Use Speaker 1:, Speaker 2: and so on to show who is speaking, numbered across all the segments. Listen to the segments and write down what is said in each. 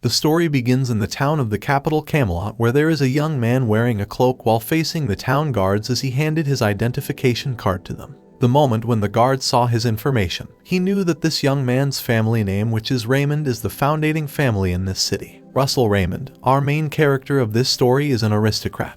Speaker 1: The story begins in the town of the capital Camelot, where there is a young man wearing a cloak while facing the town guards as he handed his identification card to them. The moment when the guards saw his information, he knew that this young man's family name, which is Raymond, is the founding family in this city. Russell Raymond, our main character of this story, is an aristocrat.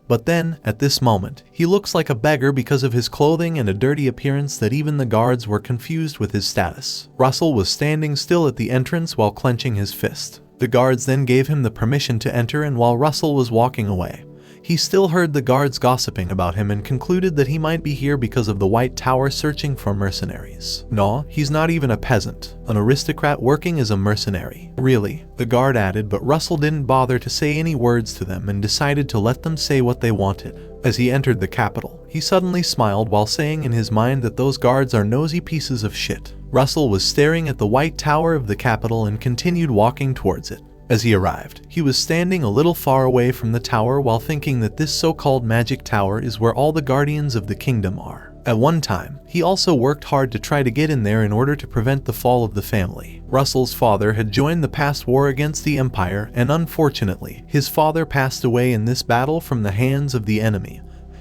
Speaker 1: But then, at this moment, he looks like a beggar because of his clothing and a dirty appearance that even the guards were confused with his status. Russell was standing still at the entrance while clenching his fist. The guards then gave him the permission to enter, and while Russell was walking away, he still heard the guards gossiping about him and concluded that he might be here because of the White Tower searching for mercenaries. No, he's not even a peasant. An aristocrat working as a mercenary. Really, the guard added, but Russell didn't bother to say any words to them and decided to let them say what they wanted. As he entered the capital, he suddenly smiled while saying in his mind that those guards are nosy pieces of shit. Russell was staring at the White Tower of the capital and continued walking towards it. As he arrived, he was standing a little far away from the tower while thinking that this so-called magic tower is where all the guardians of the kingdom are. At one time, he also worked hard to try to get in there in order to prevent the fall of the family. Russell's father had joined the past war against the Empire, and unfortunately, his father passed away in this battle from the hands of the enemy,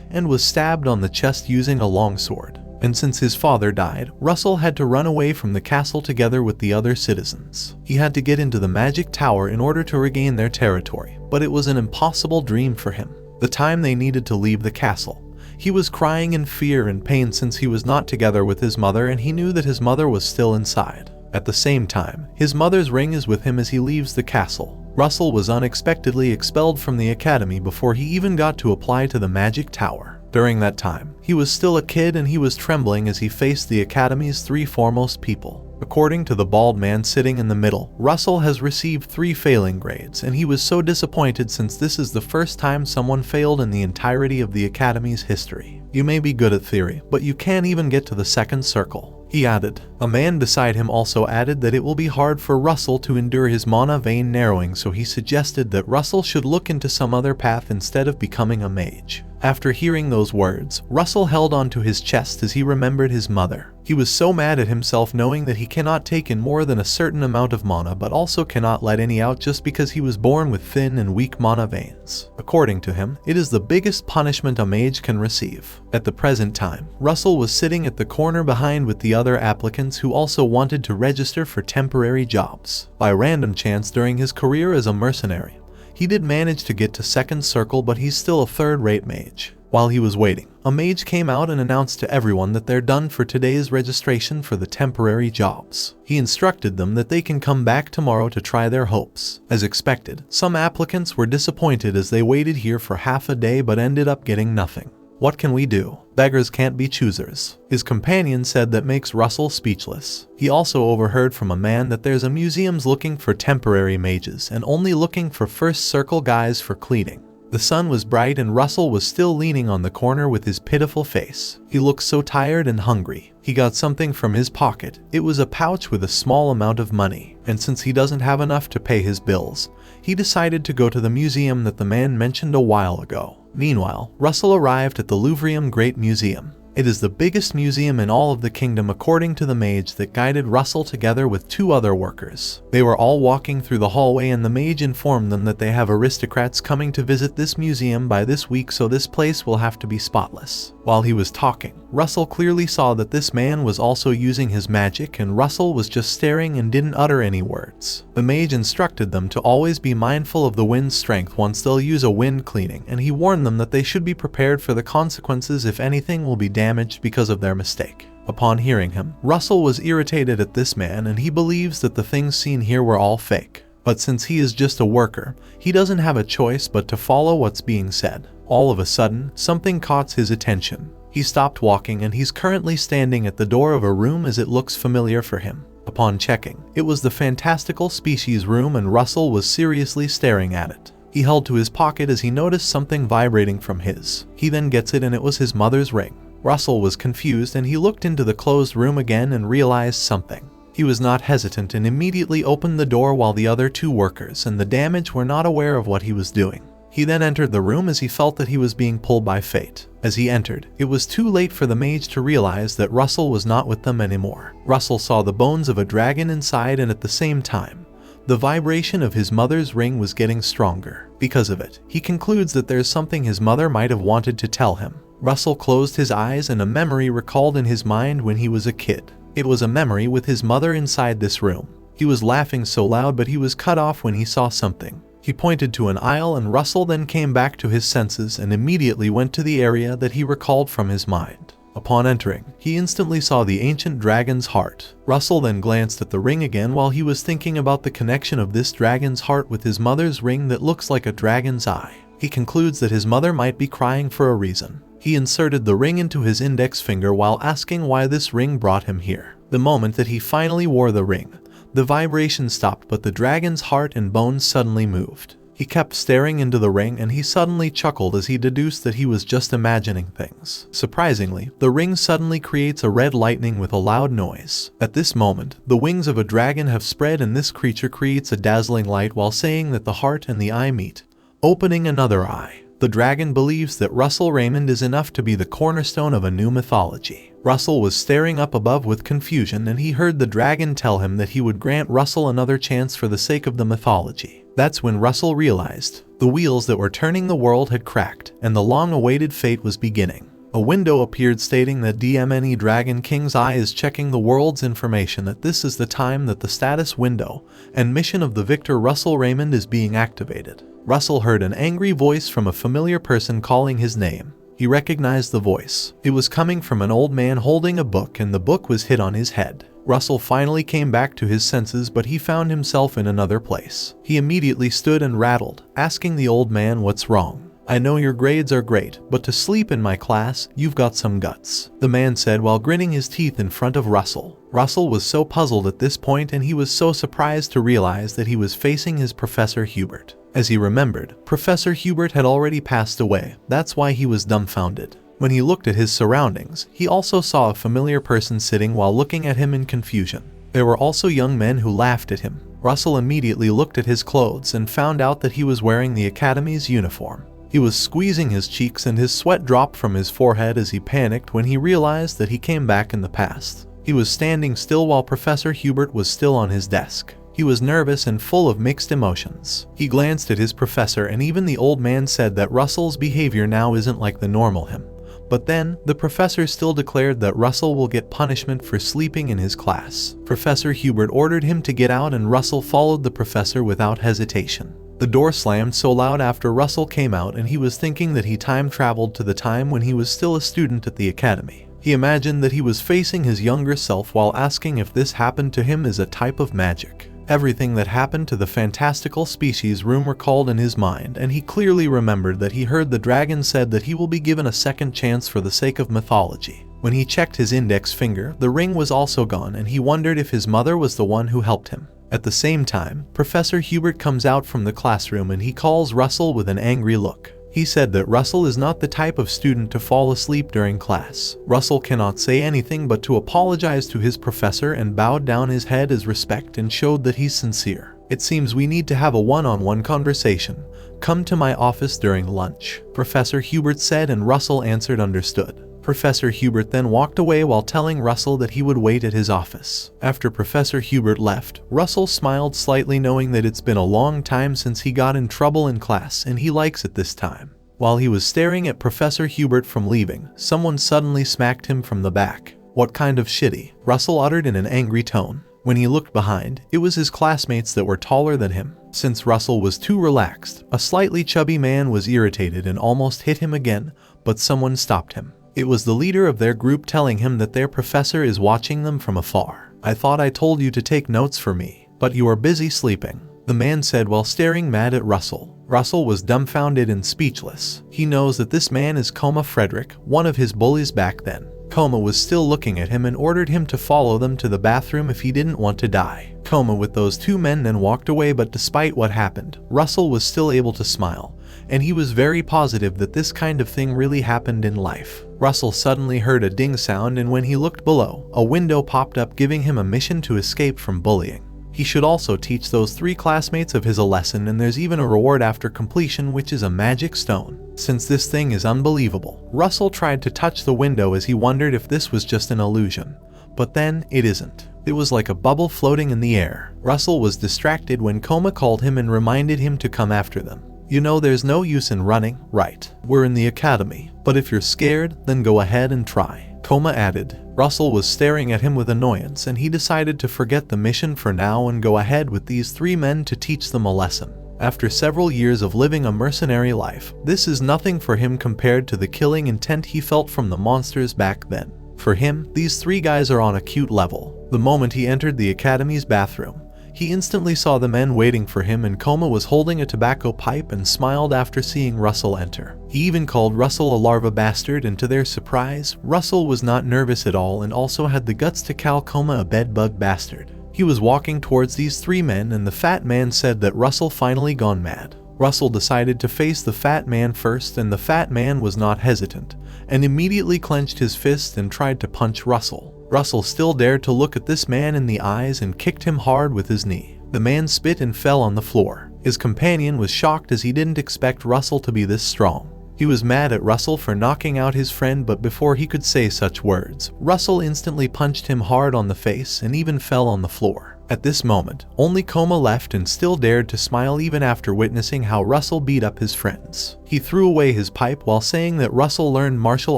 Speaker 1: and was stabbed on the chest using a longsword. And since his father died, Russell had to run away from the castle together with the other citizens. He had to get into the magic tower in order to regain their territory, but it was an impossible dream for him. The time they needed to leave the castle, he was crying in fear and pain since he was not together with his mother, and he knew that his mother was still inside. At the same time, his mother's ring is with him as he leaves the castle. Russell was unexpectedly expelled from the academy before he even got to apply to the magic tower. During that time, he was still a kid and he was trembling as he faced the academy's three foremost people. According to the bald man sitting in the middle, Russell has received 3 failing grades, and he was so disappointed since this is the first time someone failed in the entirety of the academy's history. You may be good at theory, but you can't even get to the second circle, he added. A man beside him also added that it will be hard for Russell to endure his mana vein narrowing, so he suggested that Russell should look into some other path instead of becoming a mage. After hearing those words, Russell held onto his chest as he remembered his mother. He was so mad at himself knowing that he cannot take in more than a certain amount of mana, but also cannot let any out just because he was born with thin and weak mana veins. According to him, it is the biggest punishment a mage can receive. At the present time, Russell was sitting at the corner behind with the other applicants who also wanted to register for temporary jobs. By random chance during his career as a mercenary, he did manage to get to second circle, but he's still a third-rate mage. While he was waiting, a mage came out and announced to everyone that they're done for today's registration for the temporary jobs. He instructed them that they can come back tomorrow to try their hopes. As expected, some applicants were disappointed as they waited here for half a day but ended up getting nothing. What can we do? Beggars can't be choosers, his companion said. That makes Russell speechless. He also overheard from a man that there's a museum's looking for temporary mages and only looking for first circle guys for cleaning. The sun was bright and Russell was still leaning on the corner with his pitiful face. He looked so tired and hungry. He got something from his pocket. It was a pouch with a small amount of money, and since he doesn't have enough to pay his bills, he decided to go to the museum that the man mentioned a while ago. Meanwhile, Russell arrived at the Louvrium Great Museum. It is the biggest museum in all of the kingdom according to the mage that guided Russell together with 2 other workers. They were all walking through the hallway and the mage informed them that they have aristocrats coming to visit this museum by this week, so this place will have to be spotless. While he was talking, Russell clearly saw that this man was also using his magic, and Russell was just staring and didn't utter any words. The mage instructed them to always be mindful of the wind's strength once they'll use a wind cleaning, and he warned them that they should be prepared for the consequences if anything will be damaged because of their mistake. Upon hearing him, Russell was irritated at this man and he believes that the things seen here were all fake. But since he is just a worker, he doesn't have a choice but to follow what's being said. All of a sudden, something caught his attention. He stopped walking and he's currently standing at the door of a room as it looks familiar for him. Upon checking, it was the fantastical species room and Russell was seriously staring at it. He held to his pocket as he noticed something vibrating from his. He then gets it and it was his mother's ring. Russell was confused and he looked into the closed room again and realized something. He was not hesitant and immediately opened the door while the other 2 workers and the damage were not aware of what he was doing. He then entered the room as he felt that he was being pulled by fate. As he entered, it was too late for the mage to realize that Russell was not with them anymore. Russell saw the bones of a dragon inside and at the same time, The vibration of his mother's ring was getting stronger. Because of it, he concludes that there's something his mother might have wanted to tell him. Russell closed his eyes and a memory recalled in his mind when he was a kid. It was a memory with his mother inside this room. He was laughing so loud but he was cut off when he saw something. He pointed to an aisle and Russell then came back to his senses and immediately went to the area that he recalled from his mind. Upon entering, he instantly saw the ancient dragon's heart. Russell then glanced at the ring again while he was thinking about the connection of this dragon's heart with his mother's ring that looks like a dragon's eye. He concludes that his mother might be crying for a reason. He inserted the ring into his index finger while asking why this ring brought him here. The moment that he finally wore the ring, the vibration stopped but the dragon's heart and bones suddenly moved. He kept staring into the ring and he suddenly chuckled as he deduced that he was just imagining things. Surprisingly, the ring suddenly creates a red lightning with a loud noise. At this moment, the wings of a dragon have spread and this creature creates a dazzling light while saying that the heart and the eye meet, opening another eye. The dragon believes that Russell Raymond is enough to be the cornerstone of a new mythology. Russell was staring up above with confusion and he heard the dragon tell him that he would grant Russell another chance for the sake of the mythology. That's when Russell realized the wheels that were turning the world had cracked and the long-awaited fate was beginning. A window appeared stating that DMNE Dragon King's eye is checking the world's information that this is the time that the status window and mission of the victor Russell Raymond is being activated. Russell heard an angry voice from a familiar person calling his name. He recognized the voice. It was coming from an old man holding a book and the book was hit on his head. Russell finally came back to his senses but he found himself in another place. He immediately stood and rattled, asking the old man what's wrong. I know your grades are great, but to sleep in my class, you've got some guts, the man said while gritting his teeth in front of Russell. Russell was so puzzled at this point and he was so surprised to realize that he was facing his Professor Hubert. As he remembered, Professor Hubert had already passed away, that's why he was dumbfounded. When he looked at his surroundings, he also saw a familiar person sitting while looking at him in confusion. There were also young men who laughed at him. Russell immediately looked at his clothes and found out that he was wearing the Academy's uniform. He was squeezing his cheeks and his sweat dropped from his forehead as he panicked when he realized that he came back in the past. He was standing still while Professor Hubert was still on his desk. He was nervous and full of mixed emotions. He glanced at his professor and even the old man said that Russell's behavior now isn't like the normal him. But then, the professor still declared that Russell will get punishment for sleeping in his class. Professor Hubert ordered him to get out and Russell followed the professor without hesitation. The door slammed so loud after Russell came out and he was thinking that he time traveled to the time when he was still a student at the academy. He imagined that he was facing his younger self while asking if this happened to him as a type of magic. Everything that happened to the fantastical species room recalled in his mind and he clearly remembered that he heard the dragon said that he will be given a second chance for the sake of mythology. When he checked his index finger, the ring was also gone and he wondered if his mother was the one who helped him. At the same time, Professor Hubert comes out from the classroom and he calls Russell with an angry look. He said that Russell is not the type of student to fall asleep during class. Russell cannot say anything but to apologize to his professor and bowed down his head as respect and showed that he's sincere. It seems we need to have a one-on-one conversation. Come to my office during lunch, Professor Hubert said and Russell answered understood. Professor Hubert then walked away while telling Russell that he would wait at his office. After Professor Hubert left, Russell smiled slightly knowing that it's been a long time since he got in trouble in class and he likes it this time. While he was staring at Professor Hubert from leaving, someone suddenly smacked him from the back. What kind of shitty? Russell uttered in an angry tone. When he looked behind, it was his classmates that were taller than him. Since Russell was too relaxed, a slightly chubby man was irritated and almost hit him again, but someone stopped him. It was the leader of their group telling him that their professor is watching them from afar. I thought I told you to take notes for me, but you are busy sleeping, the man said while staring mad at Russell. Russell was dumbfounded and speechless. He knows that this man is Coma Frederick, one of his bullies back then. Coma was still looking at him and ordered him to follow them to the bathroom if he didn't want to die. Coma with those two men then walked away, but despite what happened, Russell was still able to smile, and he was very positive that this kind of thing really happened in life. Russell suddenly heard a ding sound and when he looked below, a window popped up giving him a mission to escape from bullying. He should also teach those 3 classmates of his a lesson and there's even a reward after completion which is a magic stone. Since this thing is unbelievable, Russell tried to touch the window as he wondered if this was just an illusion. But then, it isn't. It was like a bubble floating in the air. Russell was distracted when Coma called him and reminded him to come after them. You know there's no use in running, right? We're in the academy. But if you're scared, then go ahead and try. Coma added. Russell was staring at him with annoyance and he decided to forget the mission for now and go ahead with these 3 men to teach them a lesson. After several years of living a mercenary life, this is nothing for him compared to the killing intent he felt from the monsters back then. For him, these 3 guys are on a cute level. The moment he entered the academy's bathroom, he instantly saw the men waiting for him and Coma was holding a tobacco pipe and smiled after seeing Russell enter. He even called Russell a larva bastard and to their surprise, Russell was not nervous at all and also had the guts to call Coma a bedbug bastard. He was walking towards these 3 men and the fat man said that Russell finally gone mad. Russell decided to face the fat man first and the fat man was not hesitant and immediately clenched his fist and tried to punch Russell. Russell still dared to look at this man in the eyes and kicked him hard with his knee. The man spit and fell on the floor. His companion was shocked as he didn't expect Russell to be this strong. He was mad at Russell for knocking out his friend, but before he could say such words, Russell instantly punched him hard on the face and even fell on the floor. At this moment, only Coma left and still dared to smile even after witnessing how Russell beat up his friends. He threw away his pipe while saying that Russell learned martial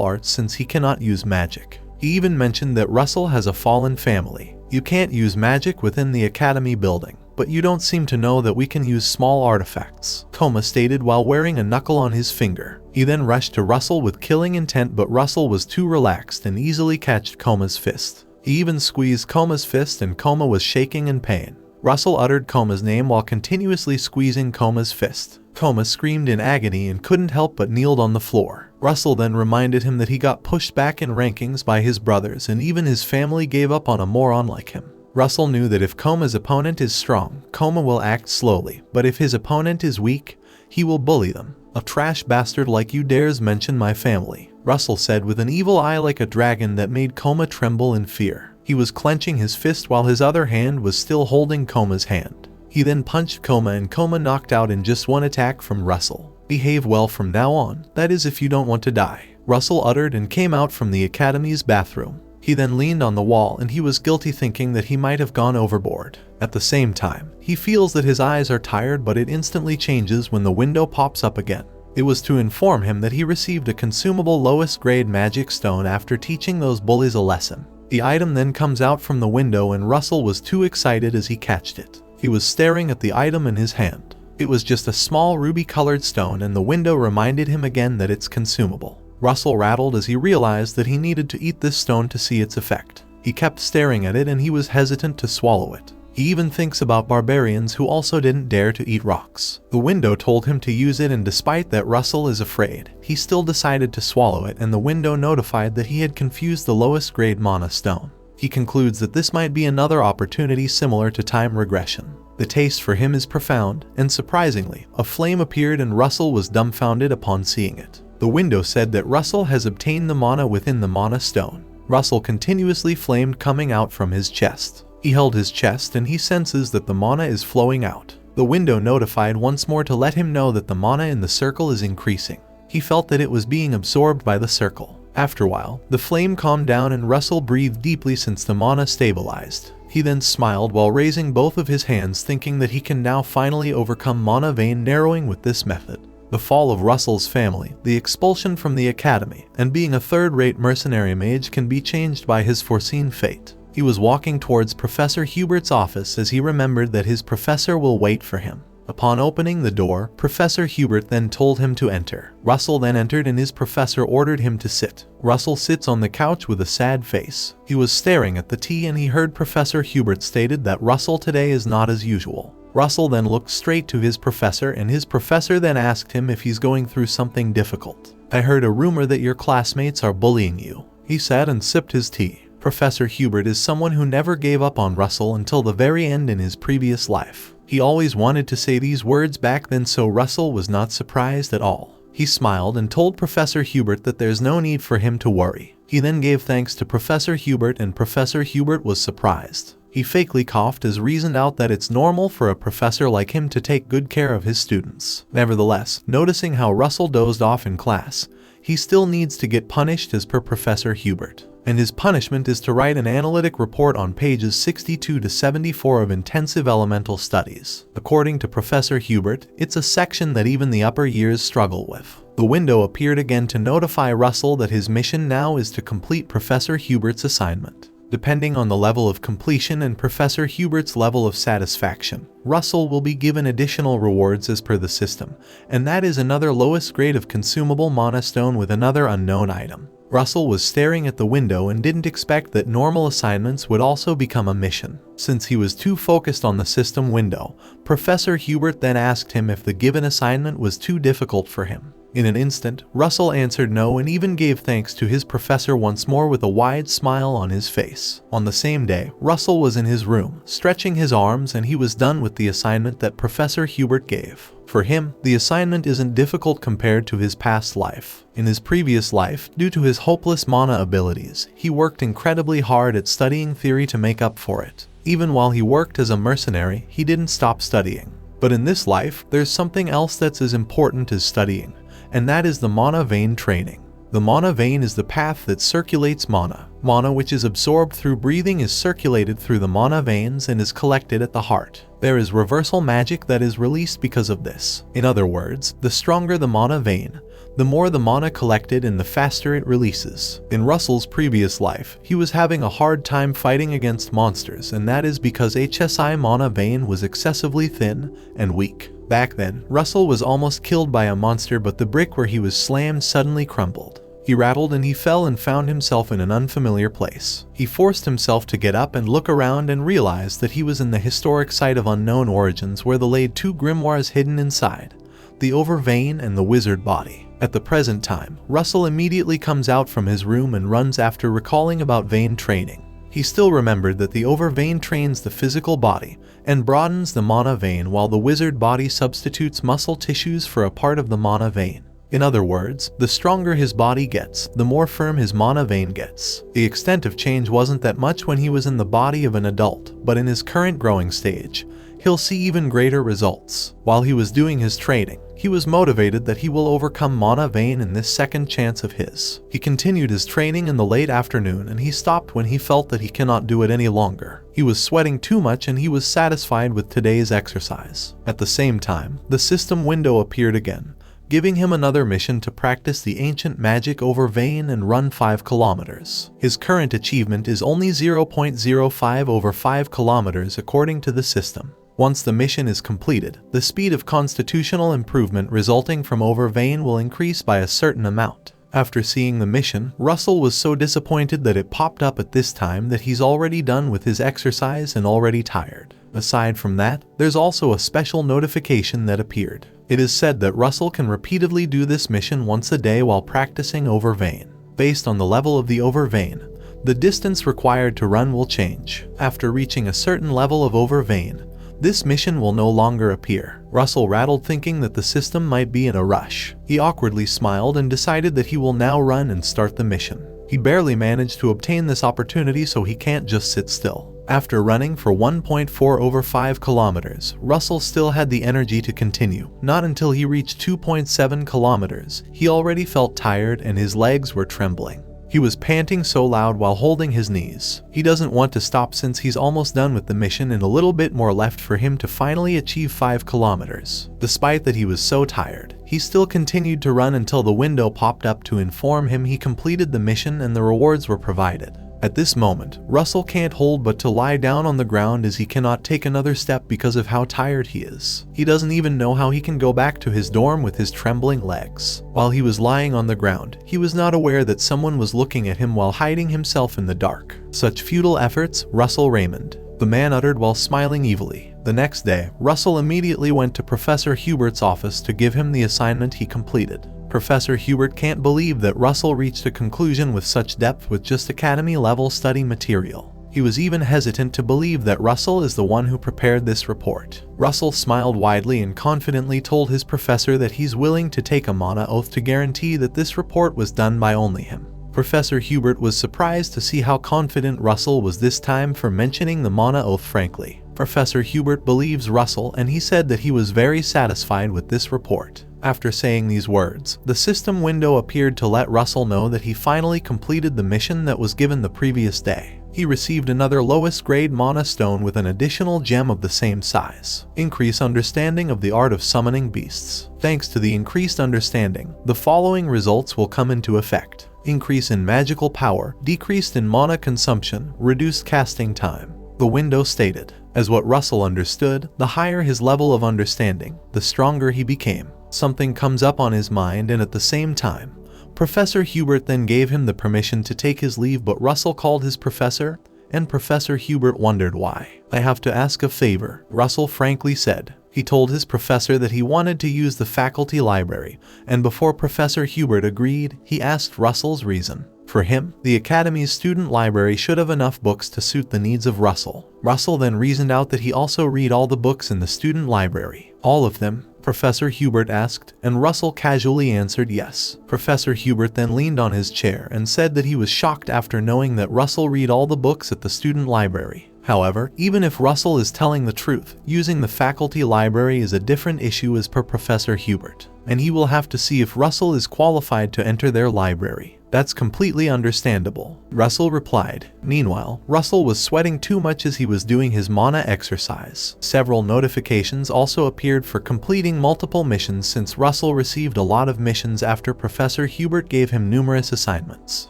Speaker 1: arts since he cannot use magic. He even mentioned that Russell has a fallen family. You can't use magic within the academy building, but you don't seem to know that we can use small artifacts, Coma stated while wearing a knuckle on his finger. He then rushed to Russell with killing intent, but Russell was too relaxed and easily catched Coma's fist. He even squeezed Coma's fist and Coma was shaking in pain. Russell uttered Coma's name while continuously squeezing Coma's fist. Coma screamed in agony and couldn't help but kneeled on the floor. Russell then reminded him that he got pushed back in rankings by his brothers and even his family gave up on a moron like him. Russell knew that if Coma's opponent is strong, Coma will act slowly, but if his opponent is weak, he will bully them. A trash bastard like you dares mention my family, Russell said with an evil eye like a dragon that made Coma tremble in fear. He was clenching his fist while his other hand was still holding Coma's hand. He then punched Coma and Coma knocked out in just one attack from Russell. Behave well from now on, that is if you don't want to die, Russell uttered and came out from the academy's bathroom. He then leaned on the wall and he was guilty thinking that he might have gone overboard. At the same time, he feels that his eyes are tired, but it instantly changes when the window pops up again. It was to inform him that he received a consumable lowest grade magic stone after teaching those bullies a lesson. The item then comes out from the window and Russell was too excited as he catched it. He was staring at the item in his hand. It was just a small ruby-colored stone and the window reminded him again that it's consumable. Russell rattled as he realized that he needed to eat this stone to see its effect. He kept staring at it and he was hesitant to swallow it. He even thinks about barbarians who also didn't dare to eat rocks. The window told him to use it and despite that Russell is afraid, he still decided to swallow it and the window notified that he had confused the lowest grade mana stone. He concludes that this might be another opportunity similar to time regression. The taste for him is profound, and surprisingly, a flame appeared and Russell was dumbfounded upon seeing it. The window said that Russell has obtained the mana within the mana stone. Russell continuously flamed coming out from his chest. He held his chest and he senses that the mana is flowing out. The window notified once more to let him know that the mana in the circle is increasing. He felt that it was being absorbed by the circle. After a while, the flame calmed down and Russell breathed deeply since the mana stabilized. He then smiled while raising both of his hands, thinking that he can now finally overcome mana vein narrowing with this method. The fall of Russell's family, the expulsion from the academy, and being a third-rate mercenary mage can be changed by his foreseen fate. He was walking towards Professor Hubert's office as he remembered that his professor will wait for him. Upon opening the door, Professor Hubert then told him to enter. Russell then entered and his professor ordered him to sit. Russell sits on the couch with a sad face. He was staring at the tea and he heard Professor Hubert stated that Russell today is not as usual. Russell then looked straight to his professor and his professor then asked him if he's going through something difficult. I heard a rumor that your classmates are bullying you. He sat and sipped his tea. Professor Hubert is someone who never gave up on Russell until the very end in his previous life. He always wanted to say these words back then, so Russell was not surprised at all. He smiled and told Professor Hubert that there's no need for him to worry. He then gave thanks to Professor Hubert and Professor Hubert was surprised. He fakely coughed as reasoned out that it's normal for a professor like him to take good care of his students. Nevertheless, noticing how Russell dozed off in class, he still needs to get punished as per Professor Hubert. and his punishment is to write an analytic report on pages 62 to 74 of intensive elemental studies. According to Professor Hubert, it's a section that even the upper years struggle with. The window appeared again to notify Russell that his mission now is to complete Professor Hubert's assignment. Depending on the level of completion and Professor Hubert's level of satisfaction, Russell will be given additional rewards as per the system, and that is another lowest grade of consumable mana stone with another unknown item. Russell was staring at the window and didn't expect that normal assignments would also become a mission. Since he was too focused on the system window, Professor Hubert then asked him if the given assignment was too difficult for him. In an instant, Russell answered no and even gave thanks to his professor once more with a wide smile on his face. On the same day, Russell was in his room, stretching his arms, and he was done with the assignment that Professor Hubert gave. For him, the assignment isn't difficult compared to his past life. In his previous life, due to his hopeless mana abilities, he worked incredibly hard at studying theory to make up for it. Even while he worked as a mercenary, he didn't stop studying. But in this life, there's something else that's as important as studying, and that is the mana vein training. The mana vein is the path that circulates mana. Mana which is absorbed through breathing is circulated through the mana veins and is collected at the heart. There is reversal magic that is released because of this. In other words, the stronger the mana vein, the more the mana collected and the faster it releases. In Russell's previous life, he was having a hard time fighting against monsters, and that is because HSI mana vein was excessively thin and weak. Back then, Russell was almost killed by a monster, but the brick where he was slammed suddenly crumbled. He rattled and he fell and found himself in an unfamiliar place. He forced himself to get up and look around and realized that he was in the historic site of unknown origins where there lay two grimoires hidden inside, the over vein and the wizard body. At the present time, Russell immediately comes out from his room and runs after recalling about vein training. He still remembered that the over vein trains the physical body and broadens the mana vein, while the wizard body substitutes muscle tissues for a part of the mana vein. In other words, the stronger his body gets, the more firm his mana vein gets. The extent of change wasn't that much when he was in the body of an adult, but in his current growing stage, he'll see even greater results. While he was doing his training, he was motivated that he will overcome mana vein in this second chance of his. He continued his training in the late afternoon, and he stopped when he felt that he cannot do it any longer. He was sweating too much and he was satisfied with today's exercise. At the same time, the system window appeared again, giving him another mission to practice the ancient magic over vein and run 5 kilometers. His current achievement is only 0.05 over 5 kilometers according to the system. Once the mission is completed, the speed of constitutional improvement resulting from over vein will increase by a certain amount. After seeing the mission, Russell was so disappointed that it popped up at this time that he's already done with his exercise and already tired. Aside from that, there's also a special notification that appeared. It is said that Russell can repeatedly do this mission once a day while practicing over vein. Based on the level of the over vein, the distance required to run will change. After reaching a certain level of over vein, this mission will no longer appear. Russell rattled, thinking that the system might be in a rush. He awkwardly smiled and decided that he will now run and start the mission. He barely managed to obtain this opportunity, so he can't just sit still. After running for 1.4 over 5 kilometers, Russell still had the energy to continue. Not until he reached 2.7 kilometers, he already felt tired and his legs were trembling. He was panting so loud while holding his knees. He doesn't want to stop since he's almost done with the mission and a little bit more left for him to finally achieve 5 kilometers. Despite that he was so tired, he still continued to run until the window popped up to inform him he completed the mission and the rewards were provided. At this moment, Russell can't hold but to lie down on the ground as he cannot take another step because of how tired he is. He doesn't even know how he can go back to his dorm with his trembling legs. While he was lying on the ground, he was not aware that someone was looking at him while hiding himself in the dark. Such futile efforts, Russell Raymond, the man uttered while smiling evilly. The next day, Russell immediately went to Professor Hubert's office to give him the assignment he completed. Professor Hubert can't believe that Russell reached a conclusion with such depth with just academy-level study material. He was even hesitant to believe that Russell is the one who prepared this report. Russell smiled widely and confidently told his professor that he's willing to take a mana oath to guarantee that this report was done by only him. Professor Hubert was surprised to see how confident Russell was this time for mentioning the mana oath frankly. Professor Hubert believes Russell, and he said that he was very satisfied with this report. After saying these words, the system window appeared to let Russell know that he finally completed the mission that was given the previous day. He received another lowest grade mana stone with an additional gem of the same size. Increase understanding of the art of summoning beasts. Thanks to the increased understanding, the following results will come into effect. Increase in magical power, decreased in mana consumption, reduced casting time. The window stated. As what Russell understood, the higher his level of understanding, the stronger he became. Something comes up on his mind, and at the same time, Professor Hubert then gave him the permission to take his leave, but Russell called his professor, and Professor Hubert wondered why. "I have to ask a favor," Russell frankly said. He told his professor that he wanted to use the faculty library, and before Professor Hubert agreed, he asked Russell's reason. For him, the Academy's student library should have enough books to suit the needs of Russell. Russell then reasoned out that he also read all the books in the student library. "All of them?" Professor Hubert asked, and Russell casually answered yes. Professor Hubert then leaned on his chair and said that he was shocked after knowing that Russell read all the books at the student library. However, even if Russell is telling the truth, using the faculty library is a different issue as per Professor Hubert, and he will have to see if Russell is qualified to enter their library. "That's completely understandable," Russell replied. Meanwhile, Russell was sweating too much as he was doing his mana exercise. Several notifications also appeared for completing multiple missions since Russell received a lot of missions after Professor Hubert gave him numerous assignments.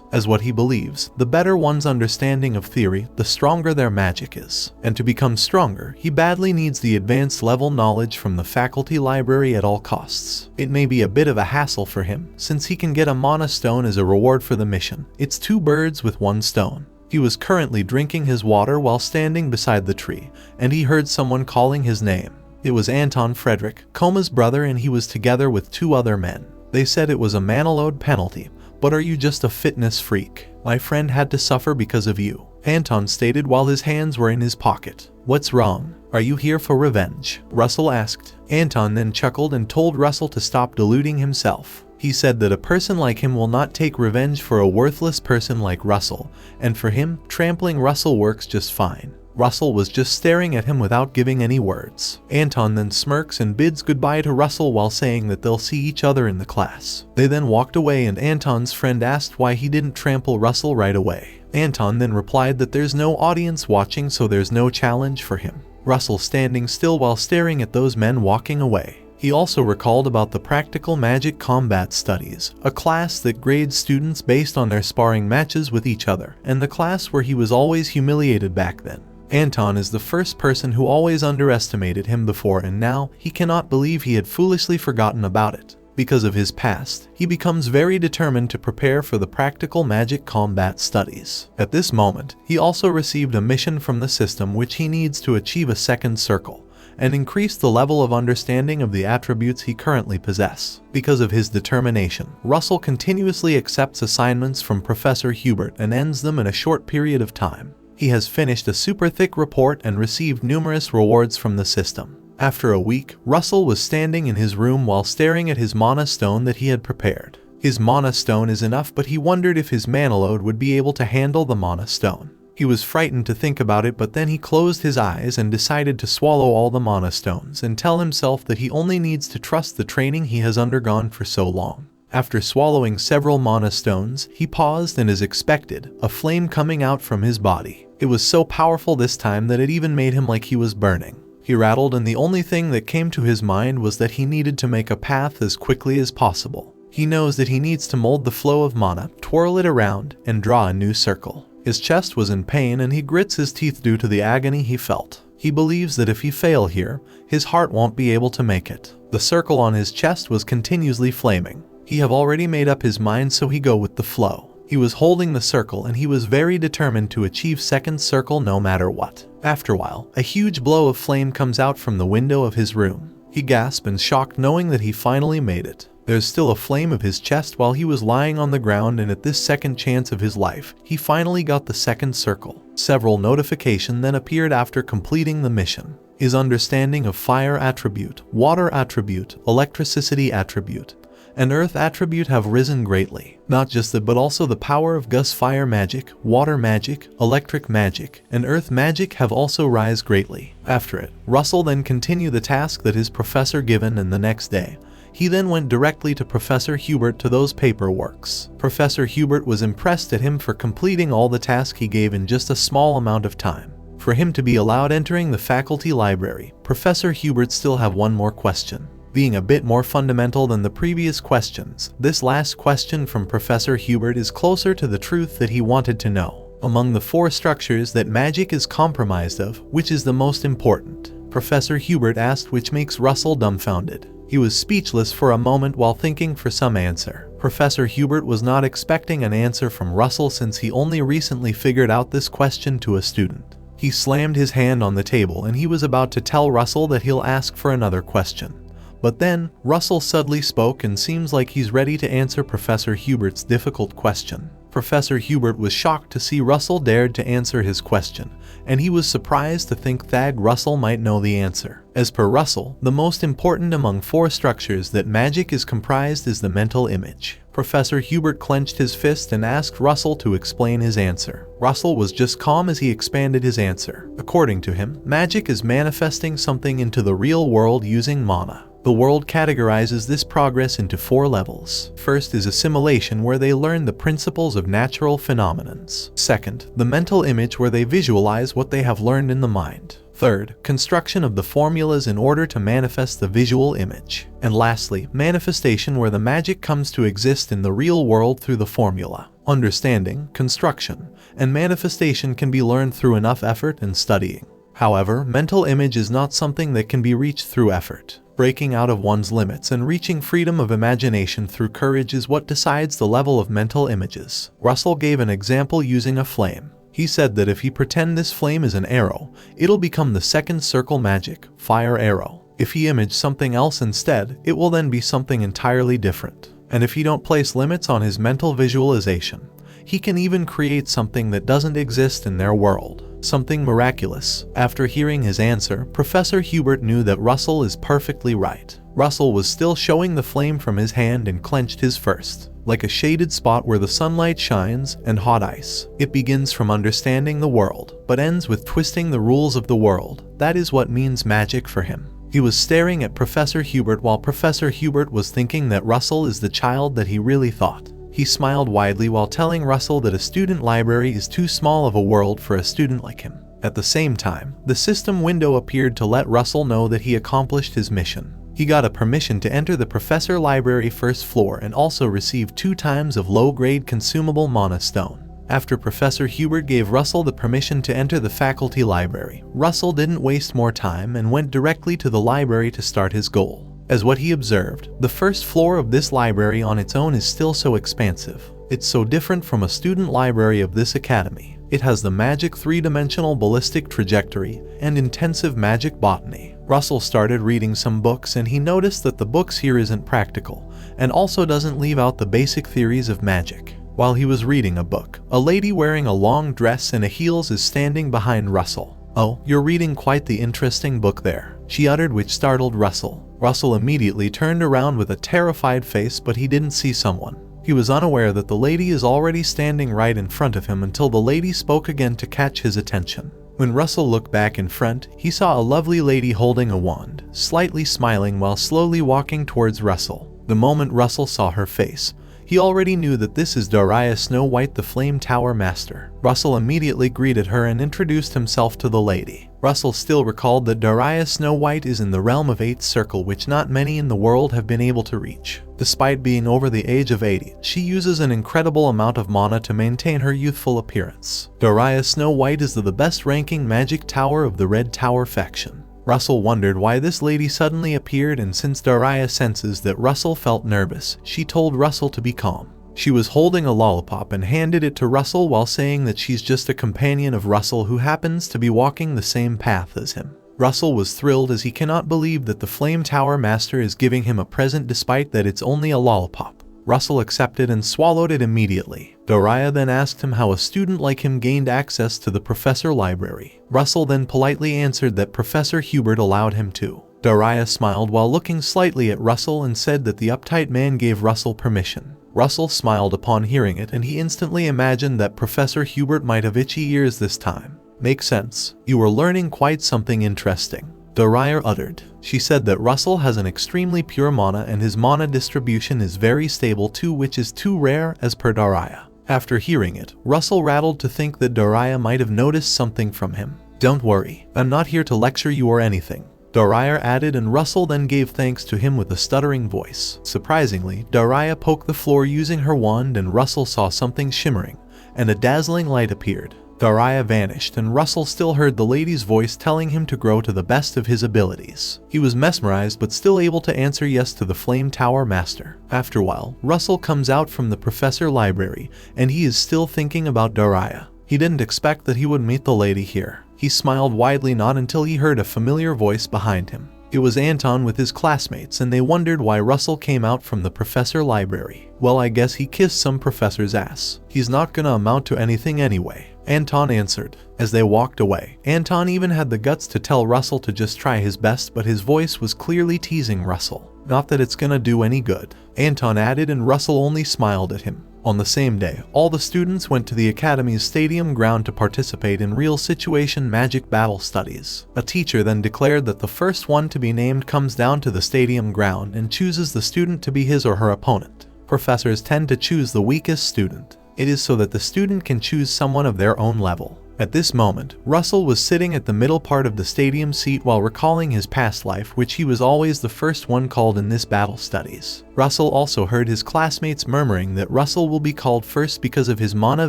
Speaker 1: As what he believes, the better one's understanding of theory, the stronger their magic is. And to become stronger, he badly needs the advanced level knowledge from the faculty library at all costs. It may be a bit of a hassle for him, since he can get a mana stone as a reward for the mission. It's two birds with one stone. He was currently drinking his water while standing beside the tree, and he heard someone calling his name. It was Anton Frederick, Coma's brother, and he was together with two other men. They said it was a manaload penalty, but are you just a fitness freak? My friend had to suffer because of you, Anton stated while his hands were in his pocket. What's wrong? Are you here for revenge? Russell asked. Anton then chuckled and told Russell to stop deluding himself. He said that a person like him will not take revenge for a worthless person like Russell, and for him, trampling Russell works just fine. Russell was just staring at him without giving any words. Anton then smirks and bids goodbye to Russell while saying that they'll see each other in the class. They then walked away, and Anton's friend asked why he didn't trample Russell right away. Anton then replied that there's no audience watching, so there's no challenge for him. Russell standing still while staring at those men walking away. He also recalled about the practical magic combat studies, a class that grades students based on their sparring matches with each other, and the class where he was always humiliated back then. Anton is the first person who always underestimated him before, and now he cannot believe he had foolishly forgotten about it. Because of his past, he becomes very determined to prepare for the practical magic combat studies. At this moment, he also received a mission from the system which he needs to achieve a second circle and increase the level of understanding of the attributes he currently possesses. Because of his determination, Russell continuously accepts assignments from Professor Hubert and ends them in a short period of time. He has finished a super thick report and received numerous rewards from the system. After a week, Russell was standing in his room while staring at his mana stone that he had prepared. His mana stone is enough, but he wondered if his mana load would be able to handle the mana stone. He was frightened to think about it, but then he closed his eyes and decided to swallow all the mana stones and tell himself that he only needs to trust the training he has undergone for so long. After swallowing several mana stones, he paused, and as expected, a flame coming out from his body. It was so powerful this time that it even made him like he was burning. He rattled, and the only thing that came to his mind was that he needed to make a path as quickly as possible. He knows that he needs to mold the flow of mana, twirl it around, and draw a new circle. His chest was in pain, and he grits his teeth due to the agony he felt. He believes that if he fail here, his heart won't be able to make it. The circle on his chest was continuously flaming. He have already made up his mind, so he go with the flow. He was holding the circle, and he was very determined to achieve second circle no matter what. After a while, a huge blow of flame comes out from the window of his room. He gasped in shock, knowing that he finally made it. There's still a flame of his chest while he was lying on the ground, and at this second chance of his life, he finally got the second circle. Several notifications then appeared after completing the mission. His understanding of fire attribute, water attribute, electricity attribute, and earth attribute have risen greatly. Not just that, but also the power of Gus fire magic, water magic, electric magic, and earth magic have also rise greatly. After it, Russell then continued the task that his professor given, and the next day, He then went directly to Professor Hubert to those paperworks. Professor Hubert was impressed at him for completing all the tasks he gave in just a small amount of time. For him to be allowed entering the faculty library, Professor Hubert still have one more question. Being a bit more fundamental than the previous questions, this last question from Professor Hubert is closer to the truth that he wanted to know. Among the 4 structures that magic is comprised of, which is the most important? Professor Hubert asked, which makes Russell dumbfounded. He was speechless for a moment while thinking for some answer. Professor Hubert was not expecting an answer from Russell since he only recently figured out this question to a student. He slammed his hand on the table and he was about to tell Russell that he'll ask for another question. But then, Russell suddenly spoke and seems like he's ready to answer Professor Hubert's difficult question. Professor Hubert was shocked to see Russell dared to answer his question, and he was surprised to think that Russell might know the answer. As per Russell, the most important among 4 structures that magic is comprised is the mental image. Professor Hubert clenched his fist and asked Russell to explain his answer. Russell was just calm as he expanded his answer. According to him, magic is manifesting something into the real world using mana. The world categorizes this progress into 4 levels. First is assimilation, where they learn the principles of natural phenomenons. Second, the mental image, where they visualize what they have learned in the mind. Third, construction of the formulas in order to manifest the visual image. And lastly, manifestation, where the magic comes to exist in the real world through the formula. Understanding, construction, and manifestation can be learned through enough effort and studying. However, mental image is not something that can be reached through effort. Breaking out of one's limits and reaching freedom of imagination through courage is what decides the level of mental images. Russell gave an example using a flame. He said that if he pretend this flame is an arrow, it'll become the second circle magic, fire arrow. If he image something else instead, it will then be something entirely different. And if he don't place limits on his mental visualization, he can even create something that doesn't exist in their world. Something miraculous. After hearing his answer, Professor Hubert knew that Russell is perfectly right. Russell was still showing the flame from his hand and clenched his fist. Like a shaded spot where the sunlight shines and hot ice. It begins from understanding the world, but ends with twisting the rules of the world. That is what means magic for him. He was staring at Professor Hubert while Professor Hubert was thinking that Russell is the child that he really thought. He smiled widely while telling Russell that a student library is too small of a world for a student like him. At the same time, the system window appeared to let Russell know that he accomplished his mission. He got a permission to enter the professor library first floor and also received 2 times of low-grade consumable mana stone. After Professor Hubert gave Russell the permission to enter the faculty library, Russell didn't waste more time and went directly to the library to start his goal. As what he observed, the first floor of this library on its own is still so expansive. It's so different from a student library of this academy. It has the magic 3-dimensional ballistic trajectory and intensive magic botany. Russell started reading some books and he noticed that the books here isn't practical and also doesn't leave out the basic theories of magic. While he was reading a book, a lady wearing a long dress and a heels is standing behind Russell. "Oh, you're reading quite the interesting book there," she uttered, which startled Russell. Russell immediately turned around with a terrified face, but he didn't see someone. He was unaware that the lady is already standing right in front of him until the lady spoke again to catch his attention. When Russell looked back in front, he saw a lovely lady holding a wand, slightly smiling while slowly walking towards Russell. The moment Russell saw her face, he already knew that this is Dariah Snow White, the Flame Tower Master. Russell immediately greeted her and introduced himself to the lady. Russell still recalled that Dariah Snow White is in the realm of 8th Circle, which not many in the world have been able to reach. Despite being over the age of 80, she uses an incredible amount of mana to maintain her youthful appearance. Dariah Snow White is the best ranking magic tower of the Red Tower faction. Russell wondered why this lady suddenly appeared, and since Dariah senses that Russell felt nervous, she told Russell to be calm. She was holding a lollipop and handed it to Russell while saying that she's just a companion of Russell who happens to be walking the same path as him. Russell was thrilled as he cannot believe that the Flame Tower Master is giving him a present despite that it's only a lollipop. Russell accepted and swallowed it immediately. Dariah then asked him how a student like him gained access to the professor library. Russell then politely answered that Professor Hubert allowed him to. Dariah smiled while looking slightly at Russell and said that the uptight man gave Russell permission. Russell smiled upon hearing it, and he instantly imagined that Professor Hubert might have itchy ears this time. "Makes sense. You were learning quite something interesting." Daria uttered. She said that Russell has an extremely pure mana and his mana distribution is very stable too, which is too rare as per Daria. After hearing it, Russell rattled to think that Daria might have noticed something from him. Don't worry, I'm not here to lecture you or anything, Daria added, and Russell then gave thanks to him with a stuttering voice. Surprisingly, Daria poked the floor using her wand and Russell saw something shimmering, and a dazzling light appeared. Daria vanished and Russell still heard the lady's voice telling him to grow to the best of his abilities. He was mesmerized but still able to answer yes to the Flame Tower Master. After a while, Russell comes out from the professor library and he is still thinking about Daria. He didn't expect that he would meet the lady here. He smiled widely not until he heard a familiar voice behind him. It was Anton with his classmates and they wondered why Russell came out from the professor library. Well, I guess he kissed some professor's ass. He's not gonna amount to anything anyway, Anton answered. As they walked away, Anton even had the guts to tell Russell to just try his best, but his voice was clearly teasing Russell. Not that it's gonna do any good, Anton added, and Russell only smiled at him. On the same day, all the students went to the Academy's stadium ground to participate in real situation magic battle studies. A teacher then declared that the first one to be named comes down to the stadium ground and chooses the student to be his or her opponent. Professors tend to choose the weakest student. It is so that the student can choose someone of their own level. At this moment, Russell was sitting at the middle part of the stadium seat while recalling his past life, which he was always the first one called in this battle studies. Russell also heard his classmates murmuring that Russell will be called first because of his mana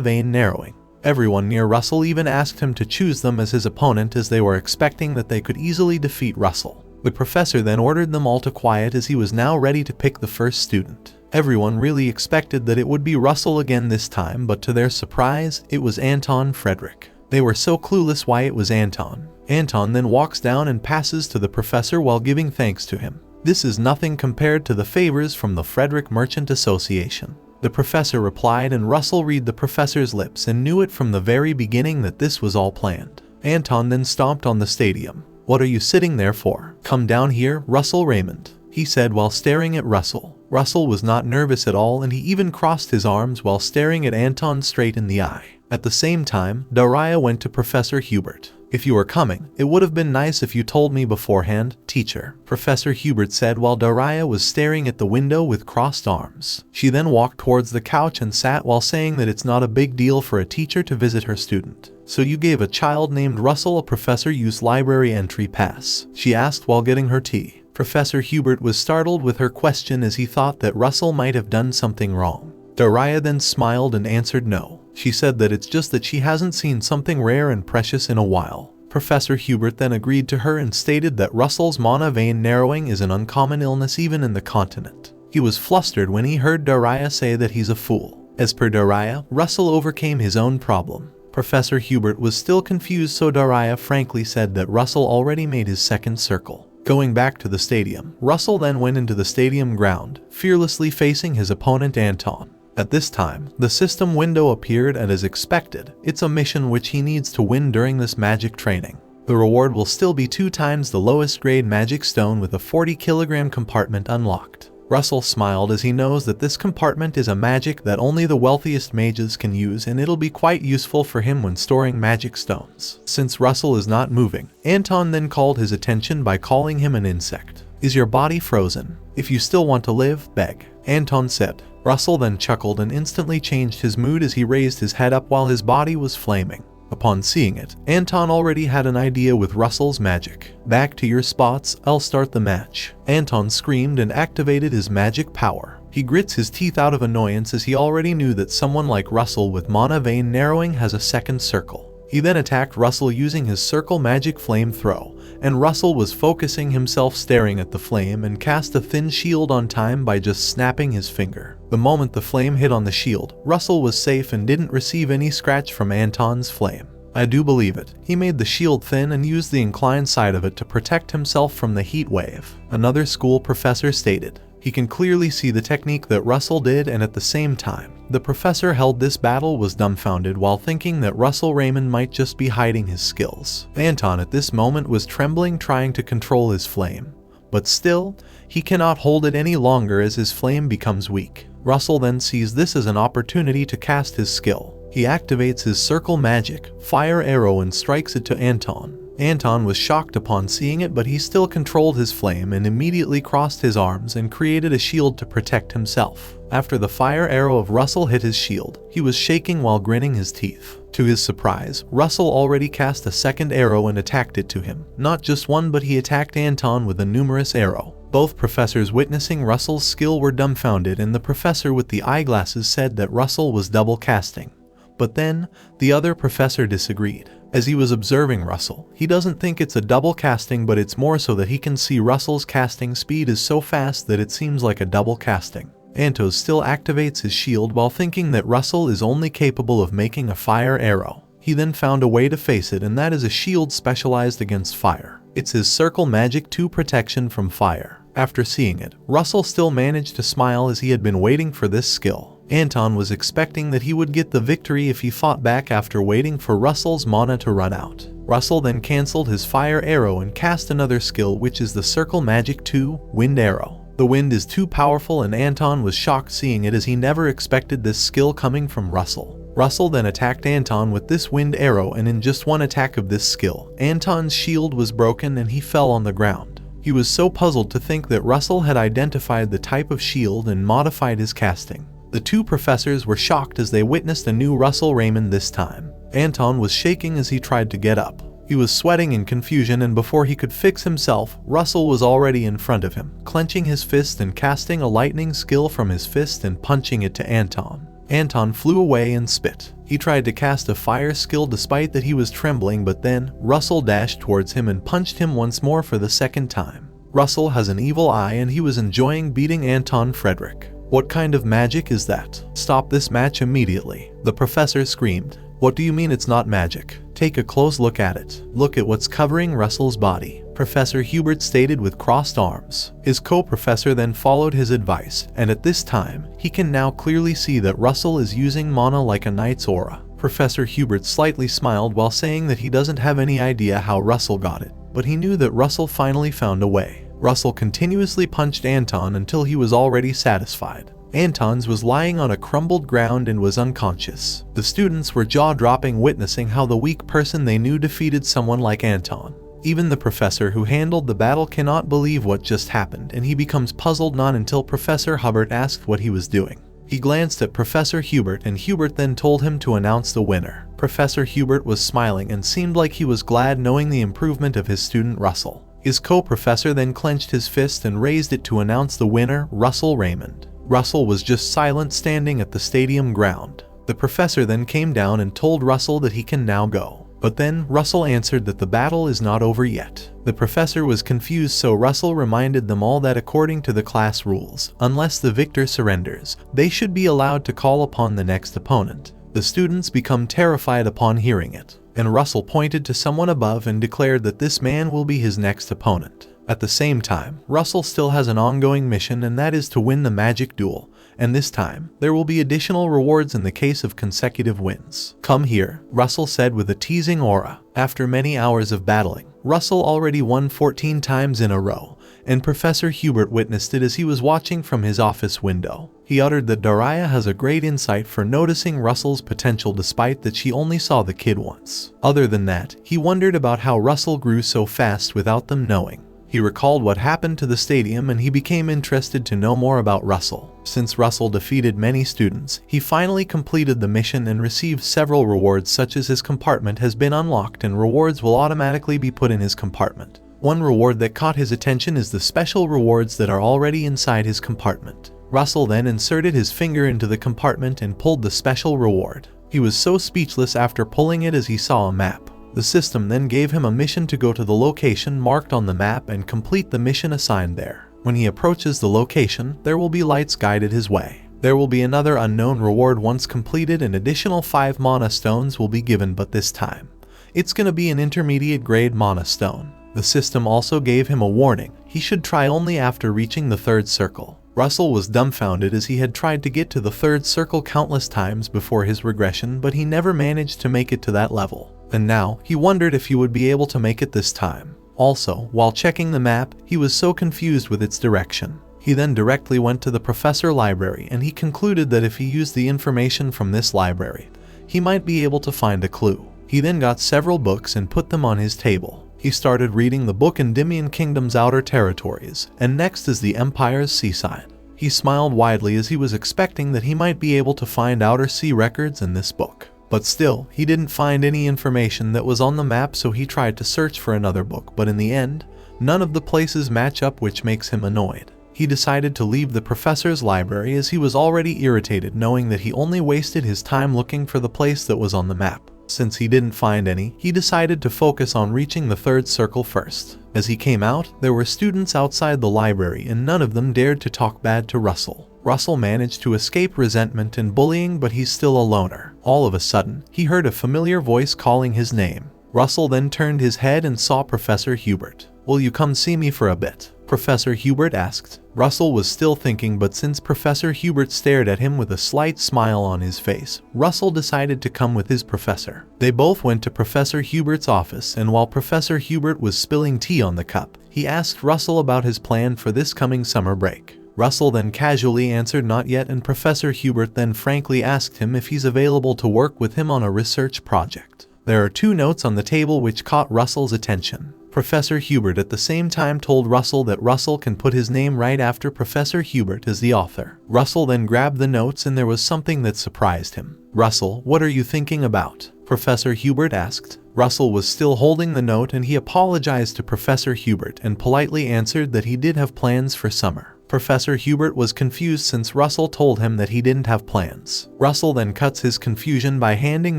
Speaker 1: vein narrowing. Everyone near Russell even asked him to choose them as his opponent, as they were expecting that they could easily defeat Russell. The professor then ordered them all to quiet as he was now ready to pick the first student. Everyone really expected that it would be Russell again this time, but to their surprise, it was Anton Frederick. They were so clueless why it was Anton. Anton then walks down and passes to the professor while giving thanks to him. This is nothing compared to the favors from the Frederick Merchant Association. The professor replied, and Russell read the professor's lips and knew it from the very beginning that this was all planned. Anton then stomped on the stadium. What are you sitting there for? Come down here, Russell Raymond, he said while staring at Russell. Russell was not nervous at all and he even crossed his arms while staring at Anton straight in the eye. At the same time, Daria went to Professor Hubert. If you were coming, it would have been nice if you told me beforehand, teacher, Professor Hubert said while Daria was staring at the window with crossed arms. She then walked towards the couch and sat while saying that it's not a big deal for a teacher to visit her student. So you gave a child named Russell a professor use library entry pass? She asked while getting her tea. Professor Hubert was startled with her question as he thought that Russell might have done something wrong. Daria then smiled and answered no. She said that it's just that she hasn't seen something rare and precious in a while. Professor Hubert then agreed to her and stated that Russell's mana vein narrowing is an uncommon illness even in the continent. He was flustered when he heard Daria say that he's a fool. As per Daria, Russell overcame his own problem. Professor Hubert was still confused, so Daria frankly said that Russell already made his second circle. Going back to the stadium, Russell then went into the stadium ground, fearlessly facing his opponent Anton. At this time, the system window appeared, and as expected, it's a mission which he needs to win during this magic training. The reward will still be 2 times the lowest grade magic stone with a 40-kilogram compartment unlocked. Russell smiled as he knows that this compartment is a magic that only the wealthiest mages can use, and it'll be quite useful for him when storing magic stones. Since Russell is not moving, Anton then called his attention by calling him an insect. Is your body frozen? If you still want to live, beg, Anton said. Russell then chuckled and instantly changed his mood as he raised his head up while his body was flaming. Upon seeing it, Anton already had an idea with Russell's magic. Back to your spots, I'll start the match. Anton screamed and activated his magic power. He grits his teeth out of annoyance as he already knew that someone like Russell with mana vein narrowing has a second circle. He then attacked Russell using his circle magic flame throw, and Russell was focusing himself staring at the flame and cast a thin shield on time by just snapping his finger. The moment the flame hit on the shield, Russell was safe and didn't receive any scratch from Anton's flame. I do believe it. He made the shield thin and used the inclined side of it to protect himself from the heat wave, another school professor stated. He can clearly see the technique that Russell did, and at the same time, the professor held this battle was dumbfounded while thinking that Russell Raymond might just be hiding his skills. Anton at this moment was trembling, trying to control his flame. But still, he cannot hold it any longer as his flame becomes weak. Russell then sees this as an opportunity to cast his skill. He activates his circle magic, fire arrow, and strikes it to Anton. Anton was shocked upon seeing it, but he still controlled his flame and immediately crossed his arms and created a shield to protect himself. After the fire arrow of Russell hit his shield, he was shaking while gritting his teeth. To his surprise, Russell already cast a second arrow and attacked it to him. Not just one, but he attacked Anton with a numerous arrow. Both professors witnessing Russell's skill were dumbfounded, and the professor with the eyeglasses said that Russell was double casting. But then, the other professor disagreed. As he was observing Russell, he doesn't think it's a double casting, but it's more so that he can see Russell's casting speed is so fast that it seems like a double casting. Anton still activates his shield while thinking that Russell is only capable of making a fire arrow. He then found a way to face it, and that is a shield specialized against fire. It's his circle magic 2 protection from fire. After seeing it, Russell still managed to smile as he had been waiting for this skill. Anton was expecting that he would get the victory if he fought back after waiting for Russell's mana to run out. Russell then cancelled his fire arrow and cast another skill, which is the circle magic 2 wind arrow. The wind is too powerful, and Anton was shocked seeing it as he never expected this skill coming from Russell. Russell then attacked Anton with this wind arrow, and in just one attack of this skill, Anton's shield was broken and he fell on the ground. He was so puzzled to think that Russell had identified the type of shield and modified his casting. The two professors were shocked as they witnessed a new Russell Raymond this time. Anton was shaking as he tried to get up. He was sweating in confusion, and before he could fix himself, Russell was already in front of him, clenching his fist and casting a lightning skill from his fist and punching it to Anton. Anton flew away and spit. He tried to cast a fire skill despite that he was trembling, but then Russell dashed towards him and punched him once more for the second time. Russell has an evil eye and he was enjoying beating Anton Frederick. What kind of magic is that? Stop this match immediately, the professor screamed. What do you mean it's not magic? Take a close look at it. Look at what's covering Russell's body, Professor Hubert stated with crossed arms. His co-professor then followed his advice, and at this time, he can now clearly see that Russell is using mana like a knight's aura. Professor Hubert slightly smiled while saying that he doesn't have any idea how Russell got it, but he knew that Russell finally found a way. Russell continuously punched Anton until he was already satisfied. Anton's was lying on a crumbled ground and was unconscious. The students were jaw-dropping witnessing how the weak person they knew defeated someone like Anton. Even the professor who handled the battle cannot believe what just happened, and he becomes puzzled not until Professor Hubbard asked what he was doing. He glanced at Professor Hubert, and Hubert then told him to announce the winner. Professor Hubert was smiling and seemed like he was glad knowing the improvement of his student Russell. His co-professor then clenched his fist and raised it to announce the winner, Russell Raymond. Russell was just silent standing at the stadium ground. The professor then came down and told Russell that he can now go. But then Russell answered that the battle is not over yet. The professor was confused, so Russell reminded them all that according to the class rules, unless the victor surrenders, they should be allowed to call upon the next opponent. The students become terrified upon hearing it, and Russell pointed to someone above and declared that this man will be his next opponent. At the same time, Russell still has an ongoing mission, and that is to win the magic duel, and this time, there will be additional rewards in the case of consecutive wins. Come here, Russell said with a teasing aura. After many hours of battling, Russell already won 14 times in a row, and Professor Hubert witnessed it as he was watching from his office window. He uttered that Daria has a great insight for noticing Russell's potential despite that she only saw the kid once. Other than that, he wondered about how Russell grew so fast without them knowing. He recalled what happened to the stadium and he became interested to know more about Russell. Since Russell defeated many students, he finally completed the mission and received several rewards, such as his compartment has been unlocked and rewards will automatically be put in his compartment. One reward that caught his attention is the special rewards that are already inside his compartment. Russell then inserted his finger into the compartment and pulled the special reward. He was so speechless after pulling it as he saw a map. The system then gave him a mission to go to the location marked on the map and complete the mission assigned there. When he approaches the location, there will be lights guided his way. There will be another unknown reward once completed, and additional 5 mana stones will be given, but this time, it's gonna be an intermediate grade mana stone. The system also gave him a warning. He should try only after reaching the 3rd circle. Russell was dumbfounded as he had tried to get to the 3rd circle countless times before his regression, but he never managed to make it to that level. And now, he wondered if he would be able to make it this time. Also, while checking the map, he was so confused with its direction. He then directly went to the professor library, and he concluded that if he used the information from this library, he might be able to find a clue. He then got several books and put them on his table. He started reading the book Endymion Kingdom's Outer Territories, and next is the Empire's Seaside. He smiled widely as he was expecting that he might be able to find outer sea records in this book. But still, he didn't find any information that was on the map, so he tried to search for another book, but in the end, none of the places match up, which makes him annoyed. He decided to leave the professor's library as he was already irritated knowing that he only wasted his time looking for the place that was on the map. Since he didn't find any, he decided to focus on reaching the third circle first. As he came out, there were students outside the library and none of them dared to talk bad to Russell. Russell managed to escape resentment and bullying, but he's still a loner. All of a sudden, he heard a familiar voice calling his name. Russell then turned his head and saw Professor Hubert. "Will you come see me for a bit?" Professor Hubert asked. Russell was still thinking, but since Professor Hubert stared at him with a slight smile on his face, Russell decided to come with his professor. They both went to Professor Hubert's office, and while Professor Hubert was spilling tea on the cup, he asked Russell about his plan for this coming summer break. Russell then casually answered not yet, and Professor Hubert then frankly asked him if he's available to work with him on a research project. There are two notes on the table which caught Russell's attention. Professor Hubert at the same time told Russell that Russell can put his name right after Professor Hubert as the author. Russell then grabbed the notes and there was something that surprised him. "Russell, what are you thinking about?" Professor Hubert asked. Russell was still holding the note and he apologized to Professor Hubert and politely answered that he did have plans for summer. Professor Hubert was confused since Russell told him that he didn't have plans. Russell then cuts his confusion by handing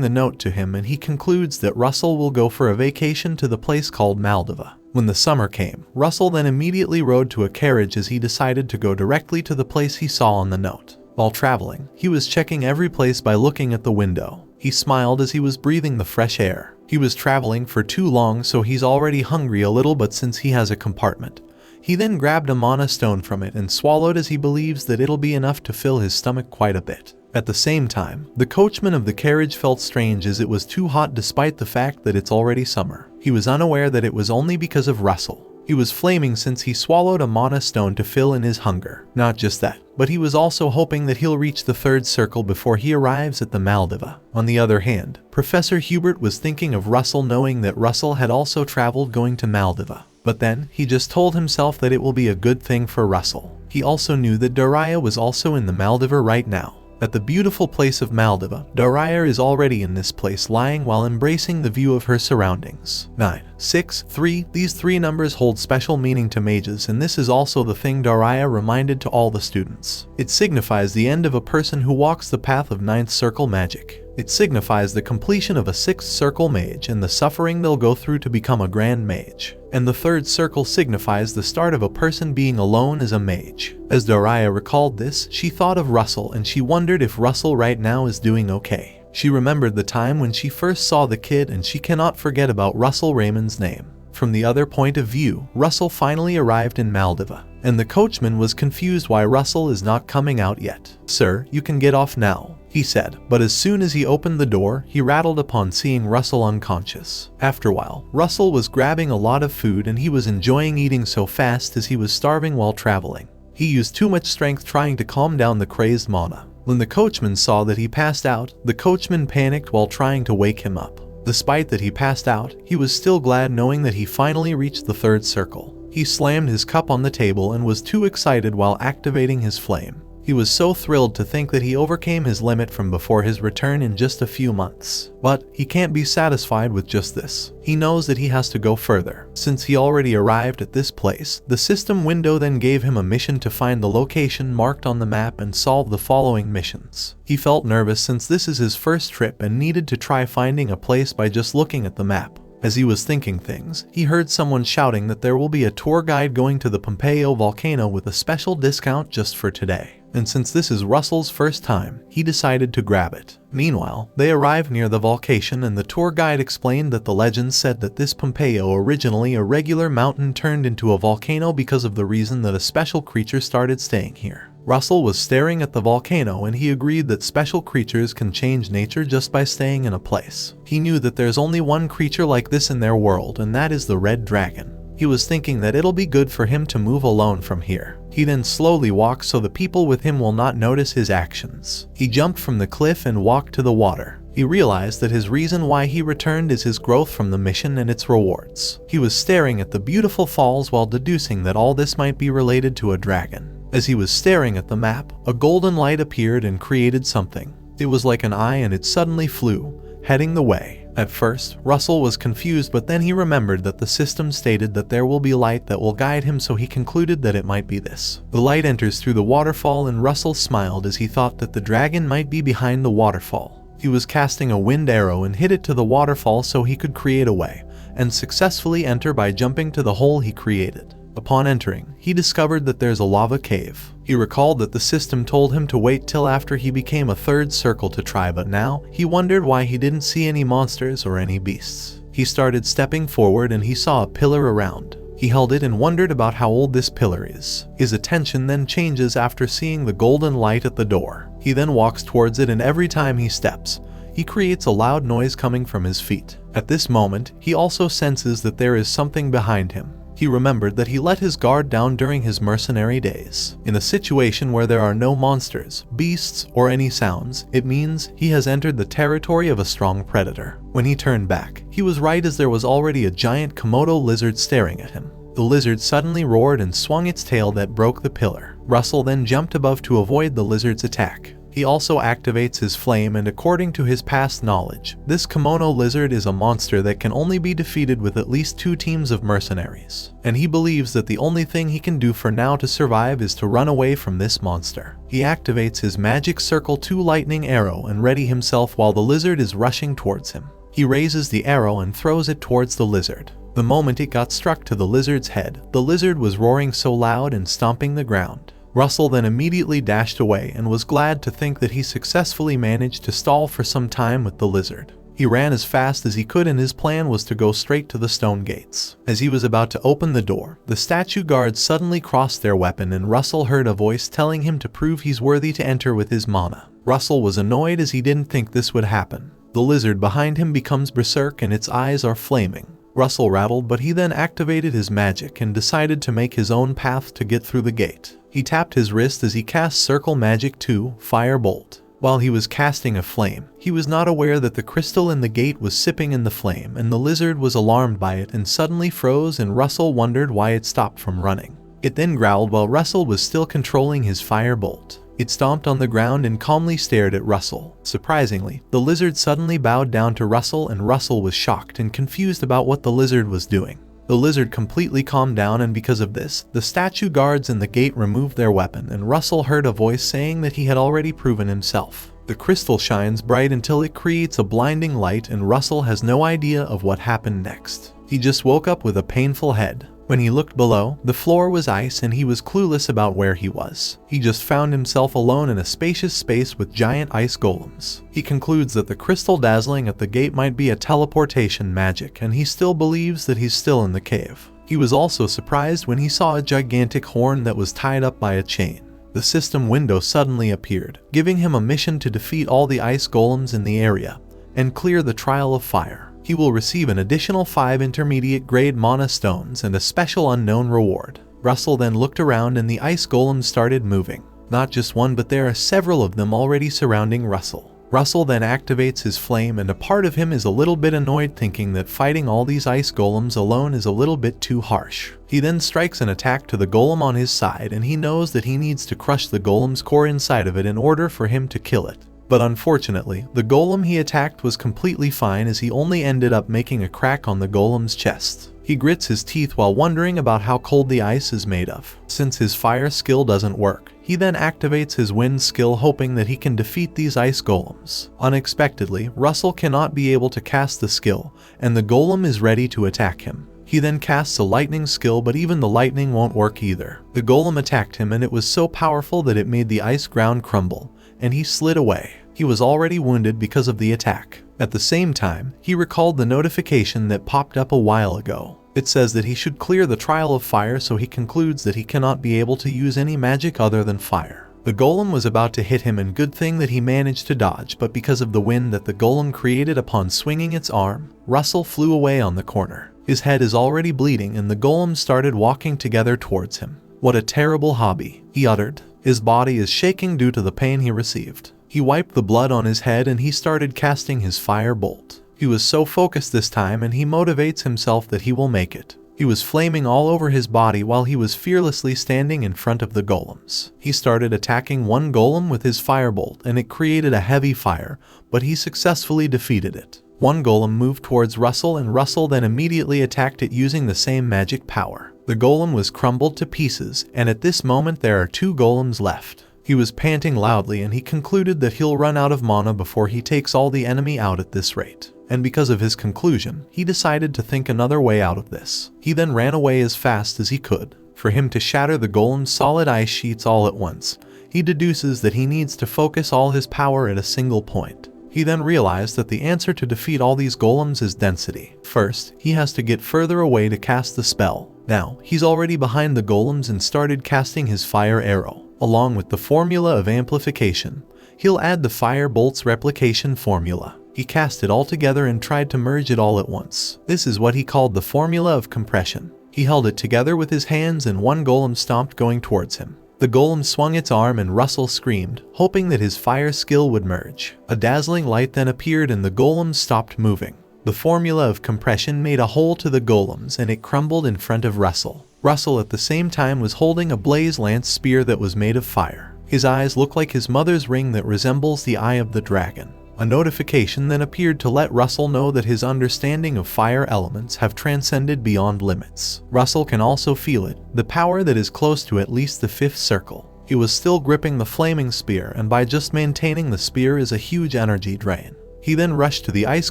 Speaker 1: the note to him, and he concludes that Russell will go for a vacation to the place called Maldiva. When the summer came, Russell then immediately rode to a carriage as he decided to go directly to the place he saw on the note. While traveling, he was checking every place by looking at the window. He smiled as he was breathing the fresh air. He was traveling for too long, so he's already hungry a little, but since he has a compartment, he then grabbed a mana stone from it and swallowed as he believes that it'll be enough to fill his stomach quite a bit. At the same time, the coachman of the carriage felt strange as it was too hot despite the fact that it's already summer. He was unaware that it was only because of Russell. He was flaming since he swallowed a mana stone to fill in his hunger. Not just that, but he was also hoping that he'll reach the third circle before he arrives at the Maldiva. On the other hand, Professor Hubert was thinking of Russell, knowing that Russell had also traveled going to Maldiva. But then, he just told himself that it will be a good thing for Russell. He also knew that Daria was also in the Maldiva right now. At the beautiful place of Maldiva, Daria is already in this place lying while embracing the view of her surroundings. 9, 6, 3. These three numbers hold special meaning to mages, and this is also the thing Daria reminded to all the students. It signifies the end of a person who walks the path of 9th circle magic. It signifies the completion of a 6th circle mage and the suffering they'll go through to become a grand mage. And the 3rd circle signifies the start of a person being alone as a mage. As Daria recalled this, she thought of Russell and she wondered if Russell right now is doing okay. She remembered the time when she first saw the kid and she cannot forget about Russell Raymond's name. From the other point of view, Russell finally arrived in Maldiva, and the coachman was confused why Russell is not coming out yet. "Sir, you can get off now," he said, but as soon as he opened the door, he rattled upon seeing Russell unconscious. After a while, Russell was grabbing a lot of food and he was enjoying eating so fast as he was starving while traveling. He used too much strength trying to calm down the crazed mana. When the coachman saw that he passed out, the coachman panicked while trying to wake him up. Despite that he passed out, he was still glad knowing that he finally reached the 3rd circle. He slammed his cup on the table and was too excited while activating his flame. He was so thrilled to think that he overcame his limit from before his return in just a few months. But he can't be satisfied with just this. He knows that he has to go further. Since he already arrived at this place, the system window then gave him a mission to find the location marked on the map and solve the following missions. He felt nervous since this is his first trip and needed to try finding a place by just looking at the map. As he was thinking things, he heard someone shouting that there will be a tour guide going to the Pompeo volcano with a special discount just for today. And since this is Russell's first time, he decided to grab it. Meanwhile, they arrived near the volcano and the tour guide explained that the legend said that this Pompeo, originally a regular mountain, turned into a volcano because of the reason that a special creature started staying here. Russell was staring at the volcano and he agreed that special creatures can change nature just by staying in a place. He knew that there's only one creature like this in their world, and that is the red dragon. He was thinking that it'll be good for him to move alone from here. He then slowly walked so the people with him will not notice his actions. He jumped from the cliff and walked to the water. He realized that his reason why he returned is his growth from the mission and its rewards. He was staring at the beautiful falls while deducing that all this might be related to a dragon. As he was staring at the map, a golden light appeared and created something. It was like an eye and it suddenly flew, heading the way. At first, Russell was confused, but then he remembered that the system stated that there will be light that will guide him, so he concluded that it might be this. The light enters through the waterfall and Russell smiled as he thought that the dragon might be behind the waterfall. He was casting a wind arrow and hit it to the waterfall so he could create a way, and successfully enter by jumping to the hole he created. Upon entering, he discovered that there's a lava cave. He recalled that the system told him to wait till after he became a third circle to try, but now he wondered why he didn't see any monsters or any beasts. He started stepping forward and he saw a pillar around. He held it and wondered about how old this pillar is. His attention then changes after seeing the golden light at the door. He then walks towards it, and every time he steps, he creates a loud noise coming from his feet. At this moment, he also senses that there is something behind him. He remembered that he let his guard down during his mercenary days. In a situation where there are no monsters, beasts, or any sounds, it means he has entered the territory of a strong predator. When he turned back, he was right, as there was already a giant Komodo lizard staring at him. The lizard suddenly roared and swung its tail that broke the pillar. Russell then jumped above to avoid the lizard's attack. He also activates his flame, and according to his past knowledge, this Komodo lizard is a monster that can only be defeated with at least 2 teams of mercenaries. And he believes that the only thing he can do for now to survive is to run away from this monster. He activates his magic circle 2 lightning arrow and ready himself while the lizard is rushing towards him. He raises the arrow and throws it towards the lizard. The moment it got struck to the lizard's head, the lizard was roaring so loud and stomping the ground. Russell then immediately dashed away and was glad to think that he successfully managed to stall for some time with the lizard. He ran as fast as he could, and his plan was to go straight to the stone gates. As he was about to open the door, the statue guards suddenly crossed their weapon, and Russell heard a voice telling him to prove he's worthy to enter with his mana. Russell was annoyed as he didn't think this would happen. The lizard behind him becomes berserk and its eyes are flaming. Russell rattled, but he then activated his magic and decided to make his own path to get through the gate. He tapped his wrist as he cast Circle Magic 2, Firebolt. While he was casting a flame, he was not aware that the crystal in the gate was sipping in the flame, and the lizard was alarmed by it and suddenly froze, and Russell wondered why it stopped from running. It then growled while Russell was still controlling his Firebolt. It stomped on the ground and calmly stared at Russell. Surprisingly, the lizard suddenly bowed down to Russell, and Russell was shocked and confused about what the lizard was doing. The lizard completely calmed down, and because of this, the statue guards in the gate removed their weapon, and Russell heard a voice saying that he had already proven himself. The crystal shines bright until it creates a blinding light, and Russell has no idea of what happened next. He just woke up with a painful head. When he looked below, the floor was ice and he was clueless about where he was. He just found himself alone in a spacious space with giant ice golems. He concludes that the crystal dazzling at the gate might be a teleportation magic, and he still believes that he's still in the cave. He was also surprised when he saw a gigantic horn that was tied up by a chain. The system window suddenly appeared, giving him a mission to defeat all the ice golems in the area and clear the Trial of Fire. He will receive an additional 5 intermediate grade mana stones and a special unknown reward. Russell then looked around and the ice golems started moving. Not just one, but there are several of them already surrounding Russell. Russell then activates his flame, and a part of him is a little bit annoyed, thinking that fighting all these ice golems alone is a little bit too harsh. He then strikes an attack to the golem on his side, and he knows that he needs to crush the golem's core inside of it in order for him to kill it. But unfortunately, the golem he attacked was completely fine, as he only ended up making a crack on the golem's chest. He grits his teeth while wondering about how cold the ice is made of. Since his fire skill doesn't work, he then activates his wind skill, hoping that he can defeat these ice golems. Unexpectedly, Russell cannot be able to cast the skill, and the golem is ready to attack him. He then casts a lightning skill, but even the lightning won't work either. The golem attacked him, and it was so powerful that it made the ice ground crumble, and he slid away. He was already wounded because of the attack. At the same time, he recalled the notification that popped up a while ago. It says that he should clear the Trial of Fire, so he concludes that he cannot be able to use any magic other than fire. The golem was about to hit him, and good thing that he managed to dodge, but because of the wind that the golem created upon swinging its arm, Russell flew away on the corner. His head is already bleeding, and the golem started walking together towards him. "What a terrible hobby," he uttered. His body is shaking due to the pain he received. He wiped the blood on his head and he started casting his fire bolt. He was so focused this time and he motivates himself that he will make it. He was flaming all over his body while he was fearlessly standing in front of the golems. He started attacking one golem with his firebolt and it created a heavy fire, but he successfully defeated it. One golem moved towards Russell and Russell then immediately attacked it using the same magic power. The golem was crumbled to pieces, and at this moment there are 2 golems left. He was panting loudly and he concluded that he'll run out of mana before he takes all the enemy out at this rate. And because of his conclusion, he decided to think another way out of this. He then ran away as fast as he could. For him to shatter the golem's solid ice sheets all at once, he deduces that he needs to focus all his power at a single point. He then realized that the answer to defeat all these golems is density. First, he has to get further away to cast the spell. Now, he's already behind the golems and started casting his fire arrow. Along with the formula of amplification, he'll add the fire bolt's replication formula. He cast it all together and tried to merge it all at once. This is what he called the formula of compression. He held it together with his hands and one golem stomped going towards him. The golem swung its arm and Russell screamed, hoping that his fire skill would merge. A dazzling light then appeared and the golems stopped moving. The formula of compression made a hole to the golems and it crumbled in front of Russell. Russell at the same time was holding a blaze lance spear that was made of fire. His eyes look like his mother's ring that resembles the eye of the dragon. A notification then appeared to let Russell know that his understanding of fire elements have transcended beyond limits. Russell can also feel it, the power that is close to at least the 5th circle. He was still gripping the flaming spear and by just maintaining the spear is a huge energy drain. He then rushed to the ice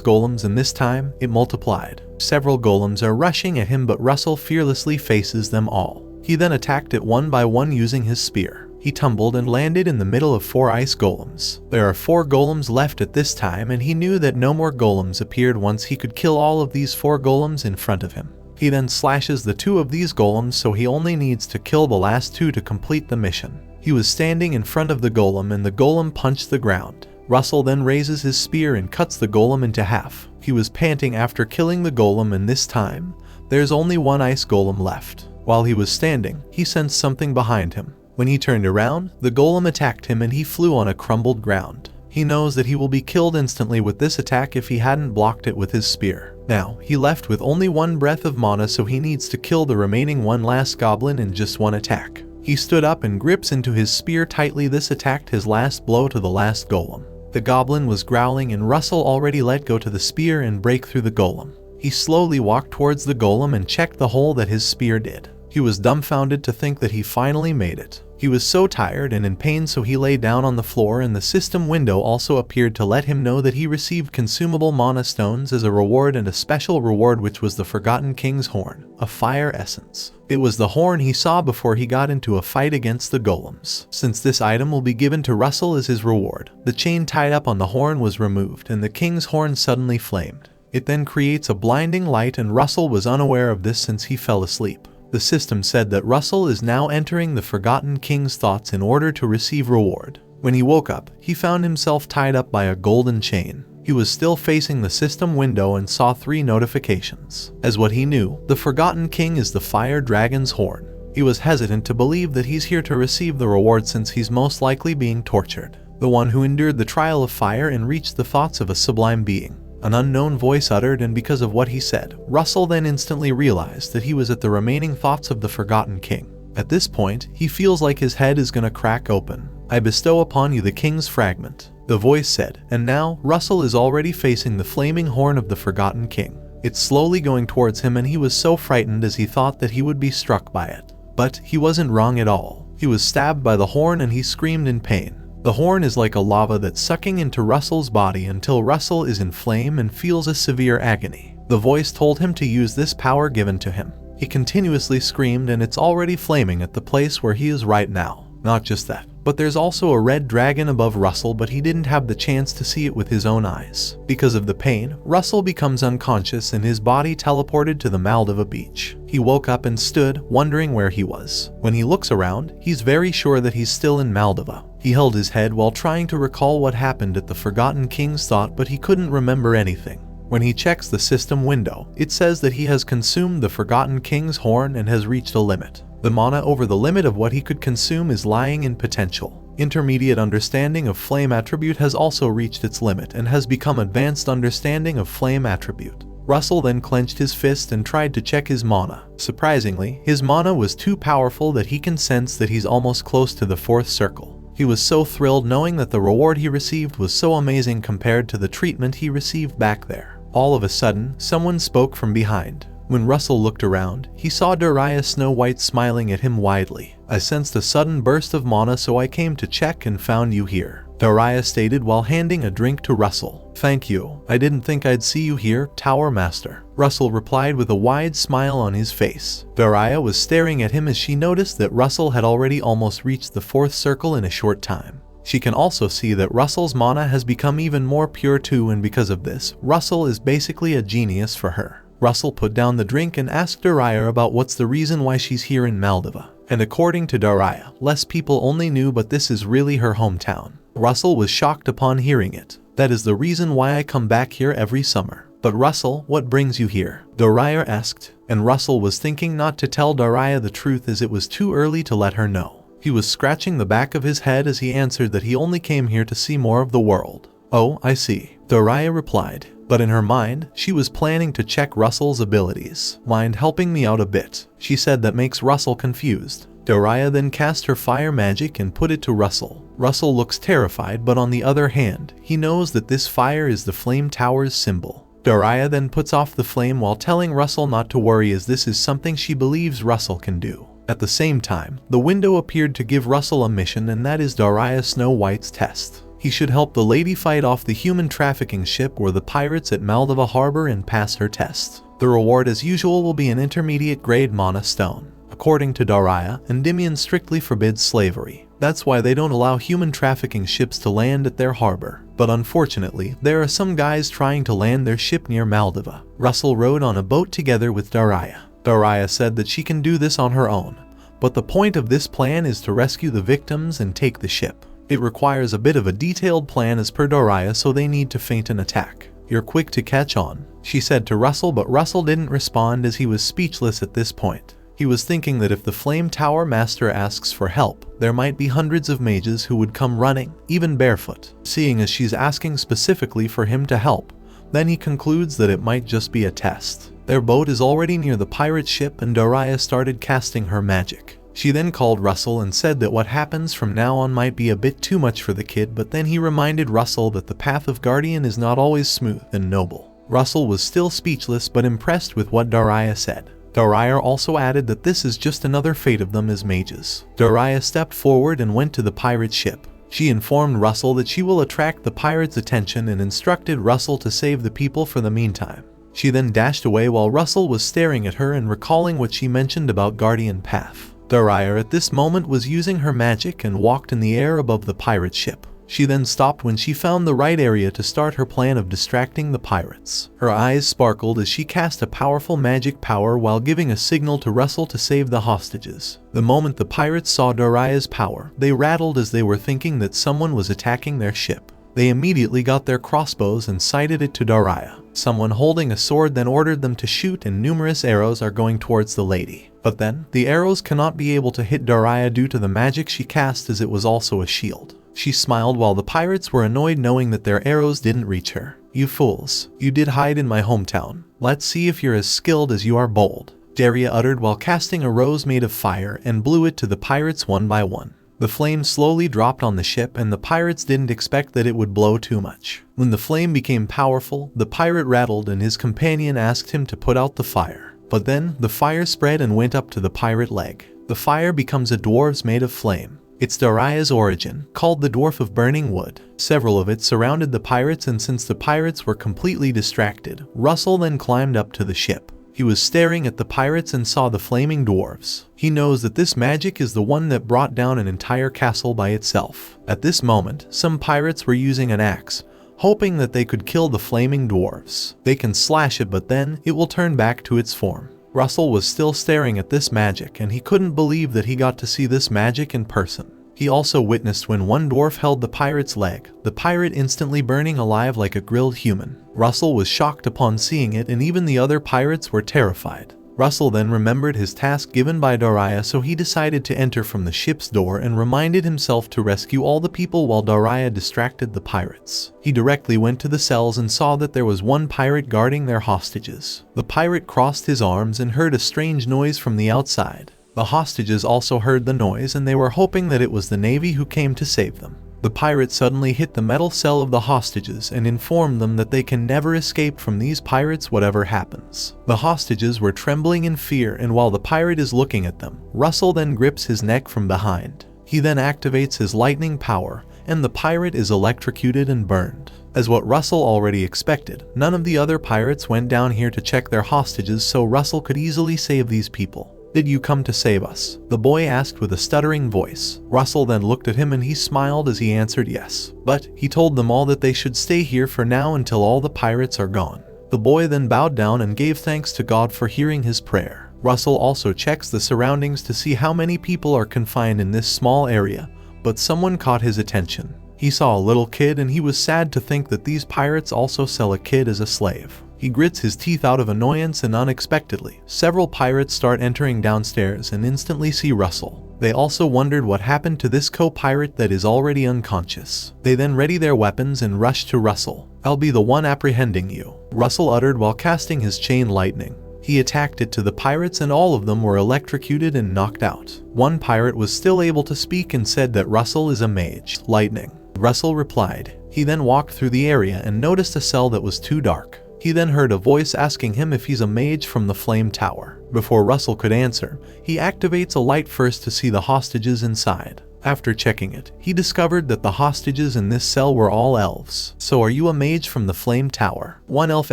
Speaker 1: golems and this time, it multiplied. Several golems are rushing at him but Russell fearlessly faces them all. He then attacked it one by one using his spear. He tumbled and landed in the middle of 4 ice golems. There are 4 golems left at this time and he knew that no more golems appeared once he could kill all of these 4 golems in front of him. He then slashes the 2 of these golems so he only needs to kill the last 2 to complete the mission. He was standing in front of the golem and the golem punched the ground. Russell then raises his spear and cuts the golem into half. He was panting after killing the golem and this time, there's only 1 ice golem left. While he was standing, he sensed something behind him. When he turned around, the golem attacked him and he flew on a crumbled ground. He knows that he will be killed instantly with this attack if he hadn't blocked it with his spear. Now, he left with only 1 breath of mana so he needs to kill the remaining 1 last goblin in just 1 attack. He stood up and grips into his spear tightly. This attacked his last blow to the last golem. The goblin was growling and Russell already let go to the spear and break through the golem. He slowly walked towards the golem and checked the hole that his spear did. He was dumbfounded to think that he finally made it. He was so tired and in pain so he lay down on the floor and the system window also appeared to let him know that he received consumable mana stones as a reward and a special reward which was the Forgotten King's horn, a fire essence. It was the horn he saw before he got into a fight against the golems. Since this item will be given to Russell as his reward, the chain tied up on the horn was removed and the king's horn suddenly flamed. It then creates a blinding light and Russell was unaware of this since he fell asleep. The system said that Russell is now entering the Forgotten King's thoughts in order to receive reward. When he woke up, he found himself tied up by a golden chain. He was still facing the system window and saw 3 notifications. As what he knew, the Forgotten King is the fire dragon's horn. He was hesitant to believe that he's here to receive the reward since he's most likely being tortured. The one who endured the trial of fire and reached the thoughts of a sublime being. An unknown voice uttered and because of what he said, Russell then instantly realized that he was at the remaining thoughts of the Forgotten King. At this point, he feels like his head is gonna crack open. I bestow upon you the king's fragment, the voice said, and now, Russell is already facing the flaming horn of the Forgotten King. It's slowly going towards him and he was so frightened as he thought that he would be struck by it. But he wasn't wrong at all. He was stabbed by the horn and he screamed in pain. The horn is like a lava that's sucking into Russell's body until Russell is in flame and feels a severe agony. The voice told him to use this power given to him. He continuously screamed and it's already flaming at the place where he is right now. Not just that, but there's also a red dragon above Russell but he didn't have the chance to see it with his own eyes. Because of the pain, Russell becomes unconscious and his body teleported to the Maldiva beach. He woke up and stood, wondering where he was. When he looks around, he's very sure that he's still in Maldiva. He held his head while trying to recall what happened at the Forgotten King's thought but he couldn't remember anything. When he checks the system window, it says that he has consumed the Forgotten King's horn and has reached a limit. The mana over the limit of what he could consume is lying in potential. Intermediate understanding of flame attribute has also reached its limit and has become advanced understanding of flame attribute. Russell then clenched his fist and tried to check his mana. Surprisingly, his mana was too powerful that he can sense that he's almost close to the fourth circle. He was so thrilled knowing that the reward he received was so amazing compared to the treatment he received back there. All of a sudden, someone spoke from behind. When Russell looked around, he saw Dariah Snow White smiling at him widely. "I sensed a sudden burst of mana, so I came to check and found you here," Dariah stated while handing a drink to Russell. "Thank you. I didn't think I'd see you here, Tower Master," Russell replied with a wide smile on his face. Dariah was staring at him as she noticed that Russell had already almost reached the fourth circle in a short time. She can also see that Russell's mana has become even more pure too, and because of this, Russell is basically a genius for her. Russell put down the drink and asked Dariah about what's the reason why she's here in Maldiva. And according to Dariah, less people only knew, but this is really her hometown. Russell was shocked upon hearing it. "That is the reason why I come back here every summer." "But Russell, what brings you here?" Dariah asked, and Russell was thinking not to tell Dariah the truth as it was too early to let her know. He was scratching the back of his head as he answered that he only came here to see more of the world. "Oh, I see," Dariah replied. But in her mind, she was planning to check Russell's abilities. "Mind helping me out a bit?" she said. That makes Russell confused. Dariah then cast her fire magic and put it to Russell. Russell looks terrified, but on the other hand, he knows that this fire is the flame tower's symbol. Dariah then puts off the flame while telling Russell not to worry, as this is something she believes Russell can do. At the same time, the window appeared to give Russell a mission, and that is Dariah Snow White's test. He should help the lady fight off the human trafficking ship or the pirates at Maldiva Harbor and pass her test. The reward as usual will be an intermediate grade mana stone. According to Dariah, Endymion strictly forbids slavery. That's why they don't allow human trafficking ships to land at their harbor. But unfortunately, there are some guys trying to land their ship near Maldiva. Russell rode on a boat together with Dariah. Dariah said that she can do this on her own. But the point of this plan is to rescue the victims and take the ship. It requires a bit of a detailed plan as per Dariah, so they need to feint an attack. "You're quick to catch on," she said to Russell, but Russell didn't respond as he was speechless at this point. He was thinking that if the Flame Tower Master asks for help, there might be hundreds of mages who would come running, even barefoot. Seeing as she's asking specifically for him to help, then he concludes that it might just be a test. Their boat is already near the pirate ship and Dariah started casting her magic. She then called Russell and said that what happens from now on might be a bit too much for the kid, but then he reminded Russell that the path of Guardian is not always smooth and noble. Russell was still speechless but impressed with what Dariah said. Dariah also added that this is just another fate of them as mages. Dariah stepped forward and went to the pirate ship. She informed Russell that she will attract the pirates' attention and instructed Russell to save the people for the meantime. She then dashed away while Russell was staring at her and recalling what she mentioned about Guardian Path. Dariah at this moment was using her magic and walked in the air above the pirate ship. She then stopped when she found the right area to start her plan of distracting the pirates. Her eyes sparkled as she cast a powerful magic power while giving a signal to Russell to save the hostages. The moment the pirates saw Dariah's power, they rattled as they were thinking that someone was attacking their ship. They immediately got their crossbows and sighted it to Dariah. Someone holding a sword then ordered them to shoot, and numerous arrows are going towards the lady. But then, the arrows cannot be able to hit Dariah due to the magic she cast, as it was also a shield. She smiled while the pirates were annoyed knowing that their arrows didn't reach her. "You fools, you did hide in my hometown. Let's see if you're as skilled as you are bold," Dariah uttered while casting a rose made of fire and blew it to the pirates one by one. The flame slowly dropped on the ship and the pirates didn't expect that it would blow too much. When the flame became powerful, the pirate rattled and his companion asked him to put out the fire. But then, the fire spread and went up to the pirate leg. The fire becomes a dwarves made of flame. It's Dariah's origin, called the Dwarf of Burning Wood. Several of it surrounded the pirates, and since the pirates were completely distracted, Russell then climbed up to the ship. He was staring at the pirates and saw the flaming dwarves. He knows that this magic is the one that brought down an entire castle by itself. At this moment, some pirates were using an axe, hoping that they could kill the flaming dwarves. They can slash it, but then it will turn back to its form. Russell was still staring at this magic and he couldn't believe that he got to see this magic in person. He also witnessed when one dwarf held the pirate's leg, the pirate instantly burning alive like a grilled human. Russell was shocked upon seeing it and even the other pirates were terrified. Russell then remembered his task given by Daria, so he decided to enter from the ship's door and reminded himself to rescue all the people while Daria distracted the pirates. He directly went to the cells and saw that there was one pirate guarding their hostages. The pirate crossed his arms and heard a strange noise from the outside. The hostages also heard the noise and they were hoping that it was the Navy who came to save them. The pirate suddenly hit the metal cell of the hostages and informed them that they can never escape from these pirates whatever happens. The hostages were trembling in fear, and while the pirate is looking at them, Russell then grips his neck from behind. He then activates his lightning power, and the pirate is electrocuted and burned. As what Russell already expected, none of the other pirates went down here to check their hostages, so Russell could easily save these people. "Did you come to save us?" the boy asked with a stuttering voice. Russell then looked at him and he smiled as he answered yes. But he told them all that they should stay here for now until all the pirates are gone. The boy then bowed down and gave thanks to God for hearing his prayer. Russell also checks the surroundings to see how many people are confined in this small area, but someone caught his attention. He saw a little kid and he was sad to think that these pirates also sell a kid as a slave. He grits his teeth out of annoyance, and unexpectedly, several pirates start entering downstairs and instantly see Russell. They also wondered what happened to this co-pirate that is already unconscious. They then ready their weapons and rush to Russell. "I'll be the one apprehending you," Russell uttered while casting his chain lightning. He attacked it to the pirates and all of them were electrocuted and knocked out. One pirate was still able to speak and said that Russell is a mage. Lightning. Russell replied. He then walked through the area and noticed a cell that was too dark. He then heard a voice asking him if he's a mage from the flame tower. Before Russell could answer, he activates a light first to see the hostages inside. After checking it, he discovered that the hostages in this cell were all elves. "So are you a mage from the flame tower?" one elf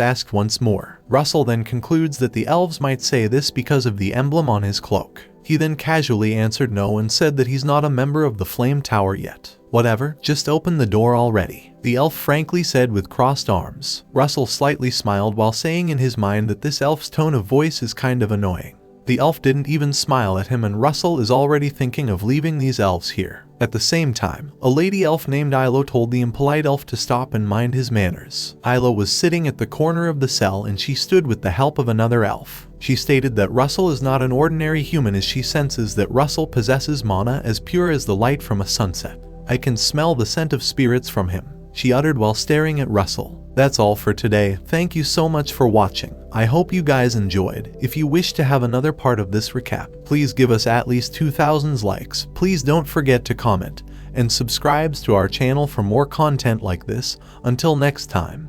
Speaker 1: asked once more. Russell then concludes that the elves might say this because of the emblem on his cloak. He then casually answered no and said that he's not a member of the flame tower yet. "Whatever, just open the door already," the elf frankly said with crossed arms. Russell slightly smiled while saying in his mind that this elf's tone of voice is kind of annoying. The elf didn't even smile at him and Russell is already thinking of leaving these elves here. At the same time, a lady elf named Ilo told the impolite elf to stop and mind his manners. Ilo was sitting at the corner of the cell and she stood with the help of another elf. She stated that Russell is not an ordinary human as she senses that Russell possesses mana as pure as the light from a sunset. "I can smell the scent of spirits from him," she uttered while staring at Russell. That's all for today. Thank you so much for watching. I hope you guys enjoyed. If you wish to have another part of this recap, please give us at least 2,000 likes. Please don't forget to comment and subscribe to our channel for more content like this. Until next time.